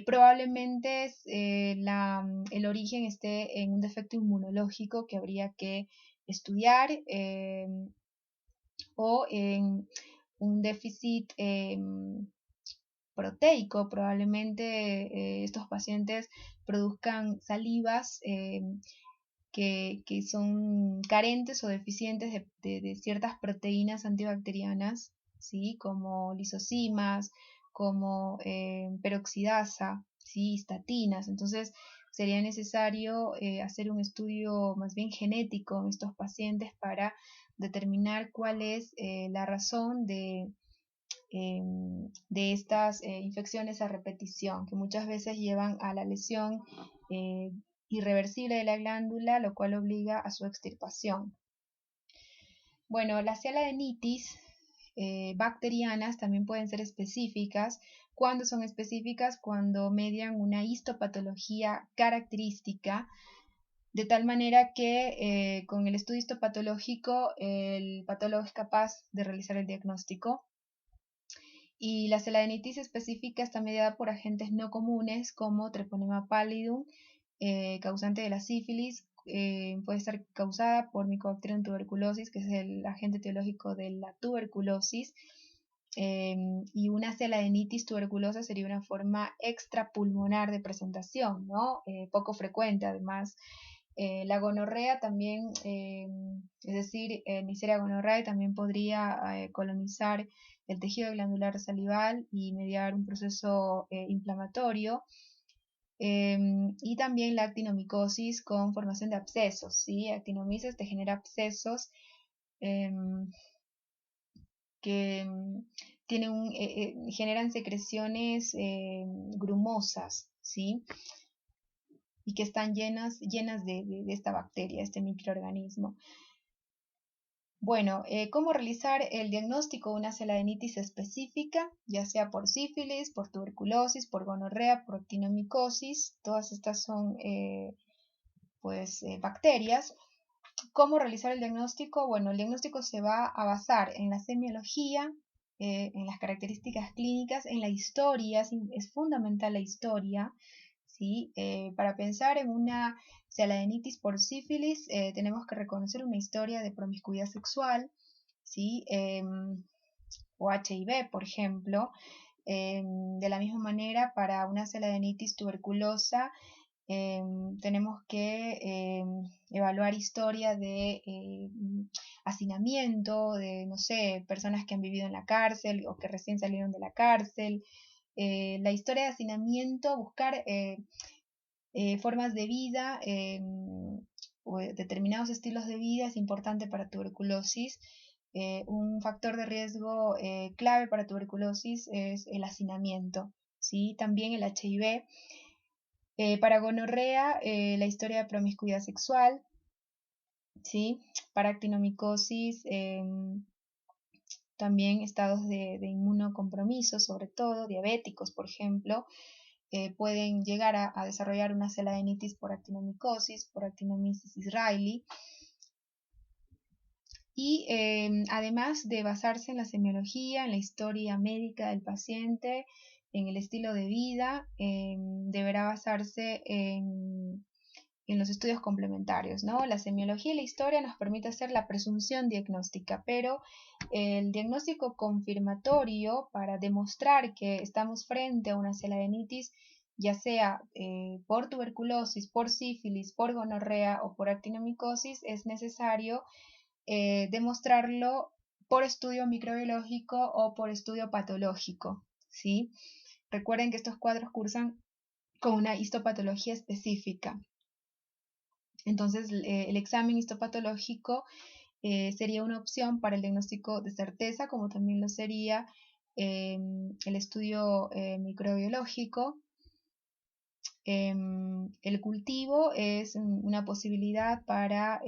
Probablemente el origen esté en un defecto inmunológico que habría que estudiar, o en un déficit proteico. Probablemente estos pacientes produzcan salivas que son carentes o deficientes de ciertas proteínas antibacterianas, ¿sí?, como lisocimas, como peroxidasa, ¿sí?, estatinas. Entonces sería necesario hacer un estudio más bien genético en estos pacientes para determinar cuál es la razón de estas infecciones a repetición, que muchas veces llevan a la lesión irreversible de la glándula, lo cual obliga a su extirpación. Bueno, las cialadenitis bacterianas también pueden ser específicas ¿Cuándo son específicas? Cuando median una histopatología característica, de tal manera que con el estudio histopatológico el patólogo es capaz de realizar el diagnóstico. Y la celadenitis específica está mediada por agentes no comunes como Treponema pallidum, causante de la sífilis, puede estar causada por Mycobacterium tuberculosis, que es el agente etiológico de la tuberculosis, y una celadenitis tuberculosa sería una forma extrapulmonar de presentación, ¿no? Poco frecuente además. La gonorrea también, es decir, Neisseria gonorrhoeae también podría colonizar el tejido glandular salival y mediar un proceso inflamatorio. Y también la actinomicosis con formación de abscesos, ¿sí? Actinomices te genera abscesos que tienen generan secreciones grumosas, ¿sí? Y que están llenas de esta bacteria, este microorganismo. Bueno, ¿cómo realizar el diagnóstico de una celadenitis específica? Ya sea por sífilis, por tuberculosis, por gonorrea, por actinomicosis. Todas estas son bacterias. ¿Cómo realizar el diagnóstico? Bueno, el diagnóstico se va a basar en la semiología, en las características clínicas, en la historia, es fundamental la historia, ¿sí? Para pensar en una celadenitis por sífilis tenemos que reconocer una historia de promiscuidad sexual, ¿sí? O HIV, por ejemplo. De la misma manera, para una celadenitis tuberculosa, tenemos que evaluar historia de hacinamiento, de, no sé, personas que han vivido en la cárcel o que recién salieron de la cárcel. La historia de hacinamiento, buscar formas de vida o determinados estilos de vida es importante para tuberculosis. Un factor de riesgo clave para tuberculosis es el hacinamiento, ¿sí? También el HIV. Para gonorrea, la historia de promiscuidad sexual, ¿sí? Para actinomicosis, también estados de inmunocompromiso, sobre todo diabéticos, por ejemplo, pueden llegar a desarrollar una celadenitis por actinomicosis, por actinomyces israeli. Y además de basarse en la semiología, en la historia médica del paciente, en el estilo de vida, deberá basarse en los estudios complementarios, ¿no? La semiología y la historia nos permite hacer la presunción diagnóstica, pero el diagnóstico confirmatorio para demostrar que estamos frente a una celadenitis, ya sea por tuberculosis, por sífilis, por gonorrea o por actinomicosis, es necesario demostrarlo por estudio microbiológico o por estudio patológico, ¿sí? Recuerden que estos cuadros cursan con una histopatología específica. Entonces, el examen histopatológico sería una opción para el diagnóstico de certeza, como también lo sería el estudio microbiológico. El cultivo es una posibilidad para,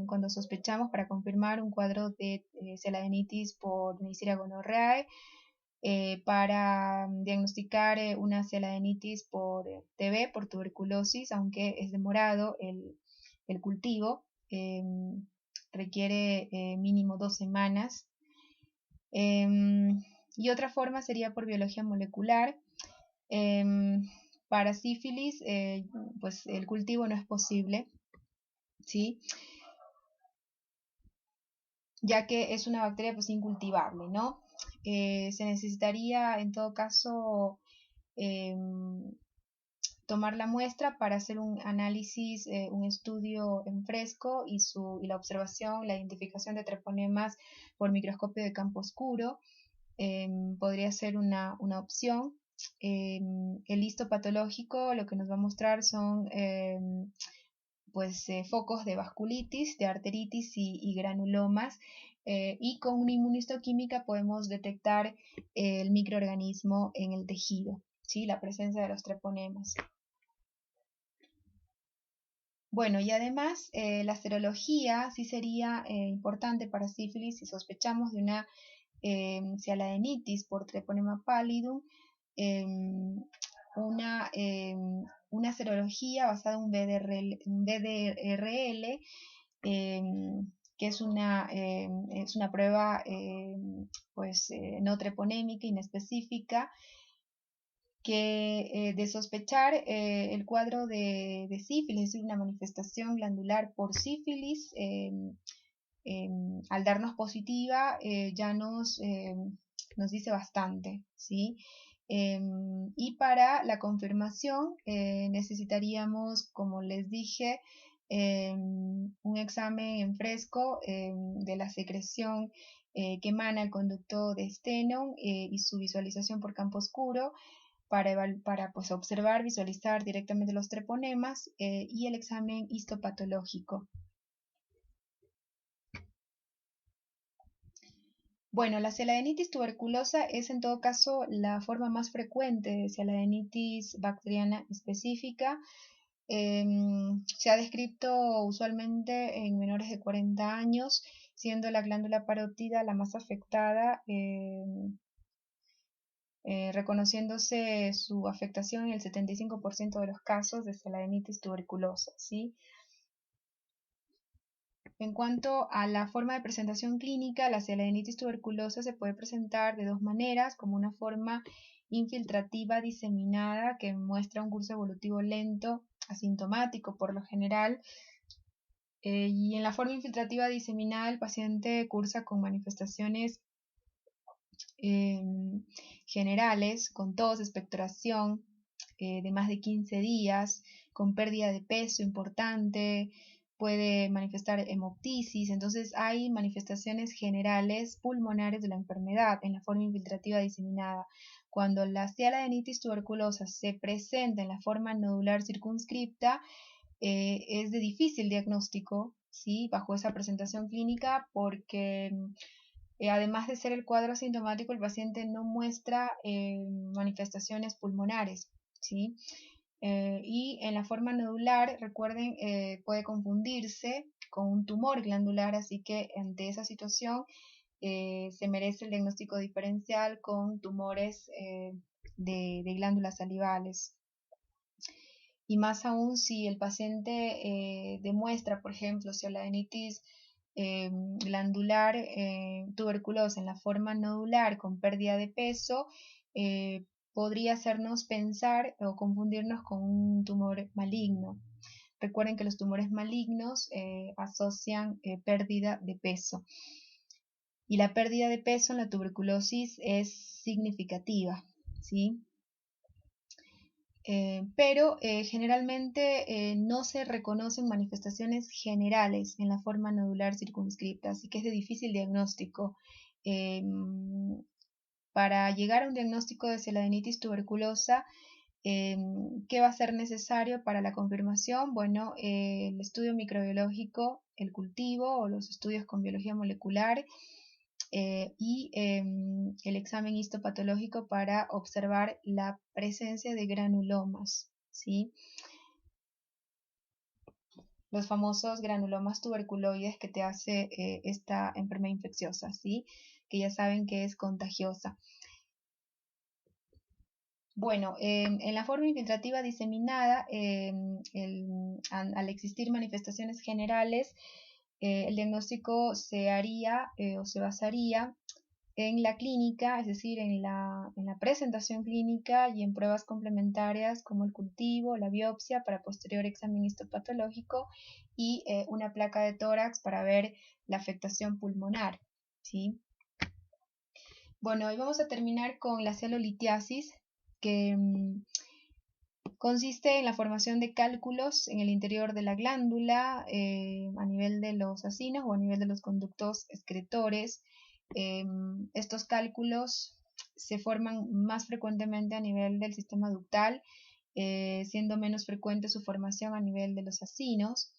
cuando sospechamos, para confirmar un cuadro de celadenitis por Neisseria gonorrhoeae, para diagnosticar una celadenitis por TB, por tuberculosis, aunque es demorado el cultivo, requiere mínimo 2 semanas. Y otra forma sería por biología molecular. Para sífilis, pues el cultivo no es posible, ¿sí? Ya que es una bacteria pues incultivable, ¿no? Se necesitaría en todo caso tomar la muestra para hacer un análisis, un estudio en fresco y la observación, la identificación de treponemas por microscopio de campo oscuro. Podría ser una opción. El histopatológico lo que nos va a mostrar son focos de vasculitis, de arteritis y granulomas, y con una inmunistoquímica podemos detectar el microorganismo en el tejido, ¿sí? La presencia de los treponemas. Bueno, y además la serología sí sería importante para sífilis si sospechamos de una celadenitis por Treponema pallidum. una serología basada en un BDRL, que es una prueba no treponémica, inespecífica, que de sospechar el cuadro de sífilis, es decir, una manifestación glandular por sífilis, al darnos positiva ya nos dice bastante, ¿sí? Y para la confirmación necesitaríamos, como les dije, un examen en fresco de la secreción que emana el conducto de Stenone y su visualización por campo oscuro para pues, observar, visualizar directamente los treponemas y el examen histopatológico. Bueno, la cialaidenitis tuberculosa es en todo caso la forma más frecuente de cialaidenitis bacteriana específica. Se ha descrito usualmente en menores de 40 años, siendo la glándula parótida la más afectada, reconociéndose su afectación en el 75% de los casos de cialaidenitis tuberculosa, ¿sí? En cuanto a la forma de presentación clínica, la cialaidenitis tuberculosa se puede presentar de dos maneras, como una forma infiltrativa diseminada que muestra un curso evolutivo lento, asintomático por lo general, y en la forma infiltrativa diseminada el paciente cursa con manifestaciones generales, con tos, expectoración de más de 15 días, con pérdida de peso importante, puede manifestar hemoptisis. Entonces hay manifestaciones generales pulmonares de la enfermedad en la forma infiltrativa diseminada. Cuando la cialaidenitis tuberculosa se presenta en la forma nodular circunscripta, es de difícil diagnóstico, ¿sí? Bajo esa presentación clínica, porque además de ser el cuadro asintomático, el paciente no muestra manifestaciones pulmonares, ¿sí? Y en la forma nodular, recuerden, puede confundirse con un tumor glandular, así que ante esa situación se merece el diagnóstico diferencial con tumores de glándulas salivales. Y más aún si el paciente demuestra, por ejemplo, cialaidenitis glandular tuberculosa en la forma nodular con pérdida de peso, podría hacernos pensar o confundirnos con un tumor maligno. Recuerden que los tumores malignos asocian pérdida de peso. Y la pérdida de peso en la tuberculosis es significativa, ¿sí? Pero generalmente no se reconocen manifestaciones generales en la forma nodular circunscripta, así que es de difícil diagnóstico. Para llegar a un diagnóstico de cialaidenitis tuberculosa, ¿qué va a ser necesario para la confirmación? Bueno, el estudio microbiológico, el cultivo o los estudios con biología molecular, y el examen histopatológico para observar la presencia de granulomas, ¿sí? Los famosos granulomas tuberculoides que te hace esta enfermedad infecciosa, ¿sí? Que ya saben que es contagiosa. Bueno, en la forma infiltrativa diseminada, al existir manifestaciones generales, el diagnóstico se haría o se basaría en la clínica, es decir, en la presentación clínica y en pruebas complementarias como el cultivo, la biopsia para posterior examen histopatológico y una placa de tórax para ver la afectación pulmonar, ¿sí? Bueno, hoy vamos a terminar con la cialolitiasis, que consiste en la formación de cálculos en el interior de la glándula a nivel de los acinos o a nivel de los conductos excretores. Estos cálculos se forman más frecuentemente a nivel del sistema ductal, siendo menos frecuente su formación a nivel de los acinos,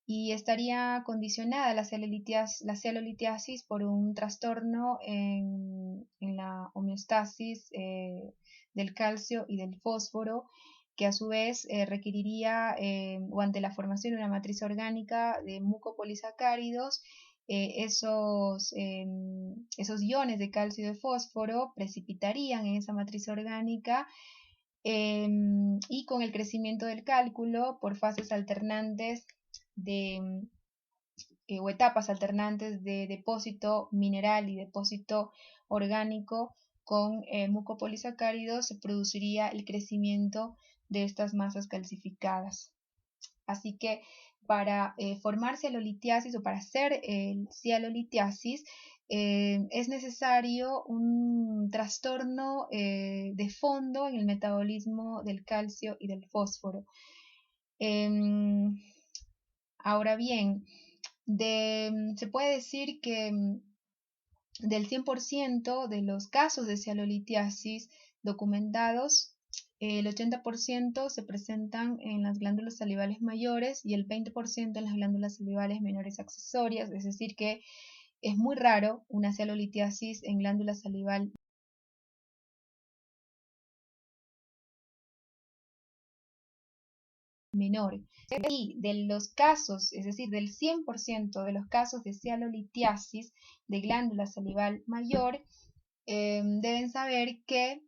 y estaría condicionada la cialolitiasis por un trastorno en la homeostasis del calcio y del fósforo, que a su vez requeriría, o ante la formación de una matriz orgánica de mucopolisacáridos, esos iones de calcio y de fósforo precipitarían en esa matriz orgánica y con el crecimiento del cálculo por fases alternantes o etapas alternantes de depósito mineral y depósito orgánico con mucopolisacáridos se produciría el crecimiento de estas masas calcificadas. Así que para formar cialolitiasis o para hacer cialolitiasis es necesario un trastorno de fondo en el metabolismo del calcio y del fósforo. Ahora bien, se puede decir que del 100% de los casos de cialolitiasis documentados, el 80% se presentan en las glándulas salivales mayores y el 20% en las glándulas salivales menores accesorias, es decir que es muy raro una cialolitiasis en glándula salival menor. Y de los casos, es decir, del 100% de los casos de cialolitiasis de glándula salival mayor, deben saber que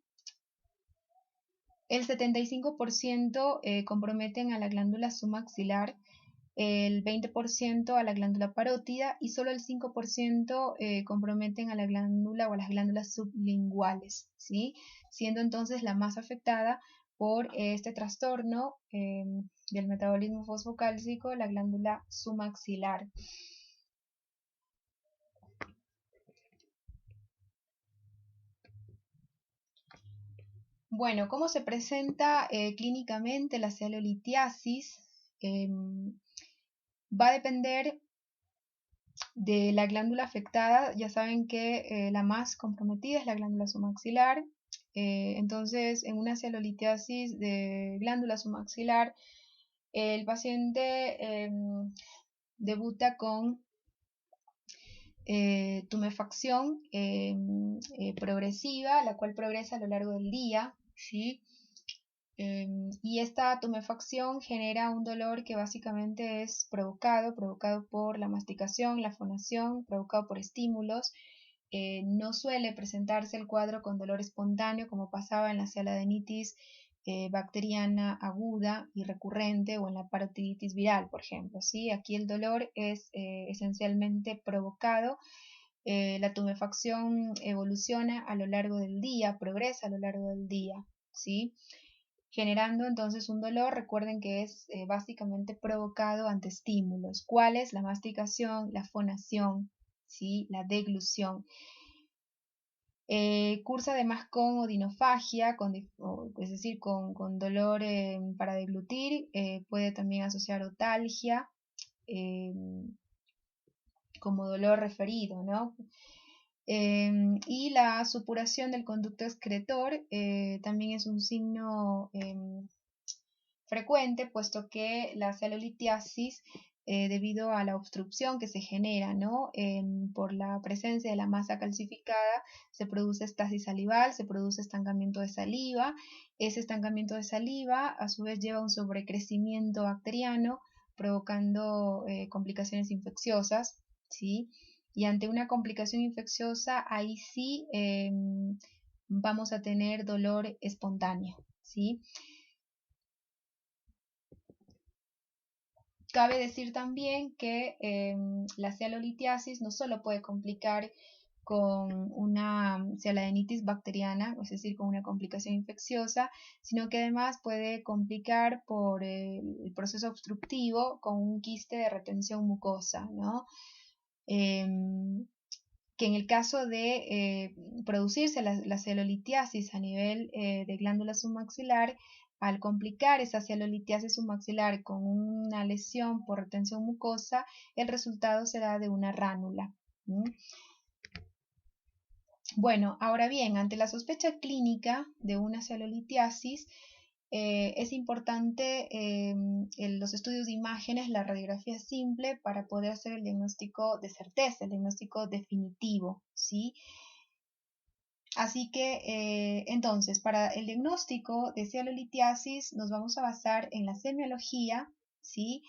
el 75% comprometen a la glándula submaxilar, el 20% a la glándula parótida y solo el 5% comprometen a la glándula o a las glándulas sublinguales, ¿sí? Siendo entonces la más afectada por este trastorno del metabolismo fosfocálcico, la glándula submaxilar. Bueno, ¿cómo se presenta clínicamente la cialolitiasis? Va a depender de la glándula afectada. Ya saben que la más comprometida es la glándula submaxilar. Entonces, en una cialolitiasis de glándula submaxilar, el paciente debuta con tumefacción progresiva, la cual progresa a lo largo del día, ¿sí? Y esta tumefacción genera un dolor que básicamente es provocado por la masticación, la fonación, provocado por estímulos. No suele presentarse el cuadro con dolor espontáneo como pasaba en la cialadenitis bacteriana aguda y recurrente o en la parotiditis viral, por ejemplo, ¿sí? Aquí el dolor es esencialmente provocado. La tumefacción evoluciona a lo largo del día, progresa a lo largo del día, ¿sí? Generando entonces un dolor. Recuerden que es básicamente provocado ante estímulos. ¿Cuáles? La masticación, la fonación, ¿sí? La deglución. Cursa además con odinofagia, es decir, con dolor para deglutir. Puede también asociar otalgia como dolor referido, ¿no? Y la supuración del conducto excretor también es un signo frecuente, puesto que la cialolitiasis, debido a la obstrucción que se genera, ¿no? Por la presencia de la masa calcificada, se produce estasis salival, se produce estancamiento de saliva. Ese estancamiento de saliva a su vez lleva a un sobrecrecimiento bacteriano, provocando complicaciones infecciosas, ¿sí? Y ante una complicación infecciosa, ahí sí vamos a tener dolor espontáneo, ¿sí? Cabe decir también que la cialolitiasis no solo puede complicar con una cialadenitis bacteriana, es decir, con una complicación infecciosa, sino que además puede complicar por el proceso obstructivo con un quiste de retención mucosa, ¿no? Que en el caso de producirse la cialolitiasis a nivel de glándula submaxilar, al complicar esa cialolitiasis submaxilar con una lesión por retención mucosa, el resultado será de una ránula. Bueno, ahora bien, ante la sospecha clínica de una cialolitiasis, es importante los estudios de imágenes, la radiografía simple, para poder hacer el diagnóstico de certeza, el diagnóstico definitivo, ¿sí? Así que, entonces, para el diagnóstico de cialolitiasis nos vamos a basar en la semiología, ¿sí?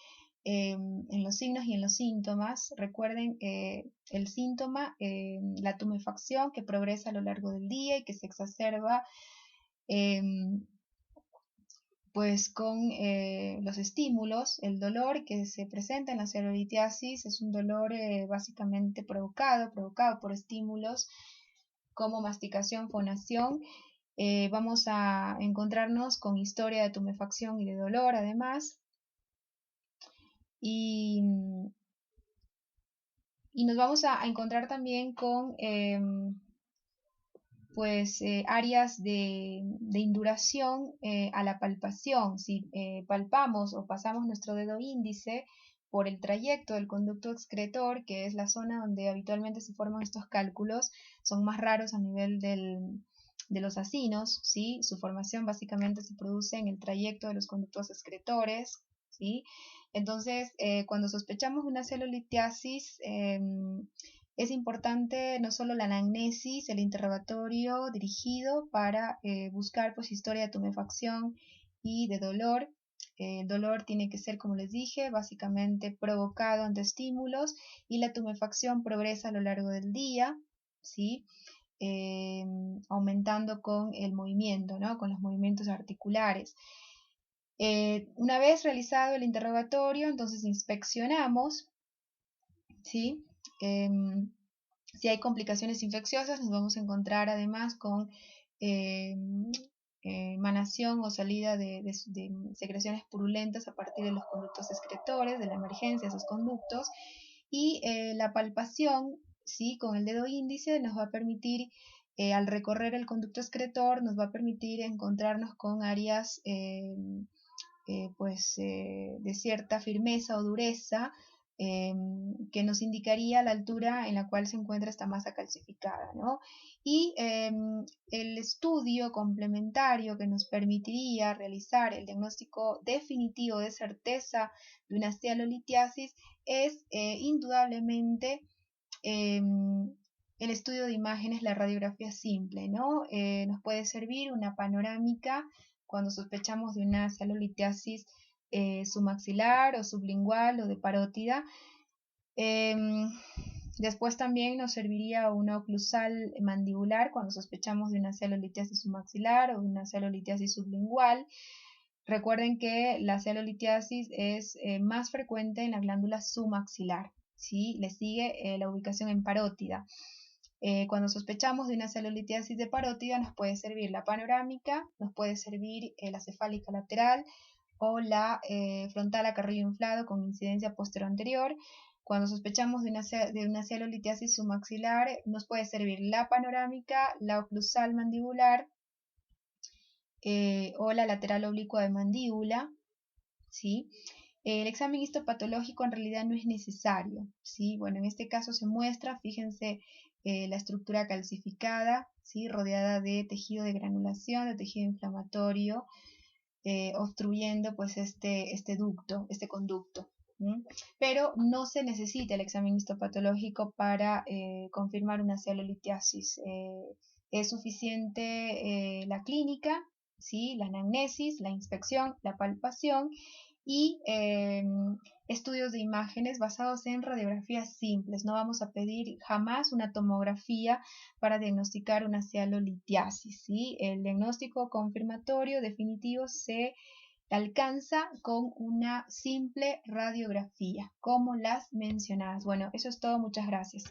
en los signos y en los síntomas. Recuerden el síntoma, la tumefacción que progresa a lo largo del día y que se exacerba pues con los estímulos. El dolor que se presenta en la celulitiasis es un dolor básicamente provocado por estímulos como masticación, fonación. Vamos a encontrarnos con historia de tumefacción y de dolor además. Y nos vamos a encontrar también con áreas de induración a la palpación. Si palpamos o pasamos nuestro dedo índice por el trayecto del conducto excretor, que es la zona donde habitualmente se forman estos cálculos, son más raros a nivel de los acinos, ¿sí? Su formación básicamente se produce en el trayecto de los conductos excretores, ¿sí? Entonces, cuando sospechamos una celulitiasis, es importante no solo la anamnesis, el interrogatorio dirigido para buscar pues historia de tumefacción y de dolor. El dolor tiene que ser, como les dije, básicamente provocado ante estímulos, y la tumefacción progresa a lo largo del día, ¿sí? Aumentando con el movimiento, ¿no? Con los movimientos articulares. Una vez realizado el interrogatorio, entonces inspeccionamos, ¿sí? Si hay complicaciones infecciosas, nos vamos a encontrar además con emanación o salida de secreciones purulentas a partir de los conductos excretores, de la emergencia de esos conductos. Y la palpación, ¿sí? Con el dedo índice nos va a permitir, al recorrer el conducto excretor, nos va a permitir encontrarnos con áreas de cierta firmeza o dureza, que nos indicaría la altura en la cual se encuentra esta masa calcificada, ¿no? Y el estudio complementario que nos permitiría realizar el diagnóstico definitivo de certeza de una cialolitiasis es indudablemente el estudio de imágenes, la radiografía simple, ¿no? Nos puede servir una panorámica cuando sospechamos de una celulitiasis submaxilar o sublingual o de parótida. Después también nos serviría una oclusal mandibular cuando sospechamos de una celulitiasis submaxilar o de una celulitiasis sublingual. Recuerden que la celulitiasis es más frecuente en la glándula submaxilar, ¿sí? Le sigue la ubicación en parótida. Cuando sospechamos de una celulitiasis de parótida, nos puede servir la panorámica, nos puede servir la cefálica lateral o la frontal a carrillo inflado con incidencia posterior-anterior. Cuando sospechamos de una celulitiasis submaxilar, nos puede servir la panorámica, la oclusal mandibular o la lateral oblicua de mandíbula, ¿sí? El examen histopatológico en realidad no es necesario, ¿sí? Bueno, en este caso se muestra, fíjense, la estructura calcificada, ¿sí? Rodeada de tejido de granulación, de tejido inflamatorio, obstruyendo pues este ducto, este conducto. Pero no se necesita el examen histopatológico para confirmar una celulitiasis. Es suficiente la clínica, ¿sí? La anamnesis, la inspección, la palpación y estudios de imágenes basados en radiografías simples. No vamos a pedir jamás una tomografía para diagnosticar una cialolitiasis, ¿sí? El diagnóstico confirmatorio definitivo se alcanza con una simple radiografía, como las mencionadas. Bueno, eso es todo. Muchas gracias.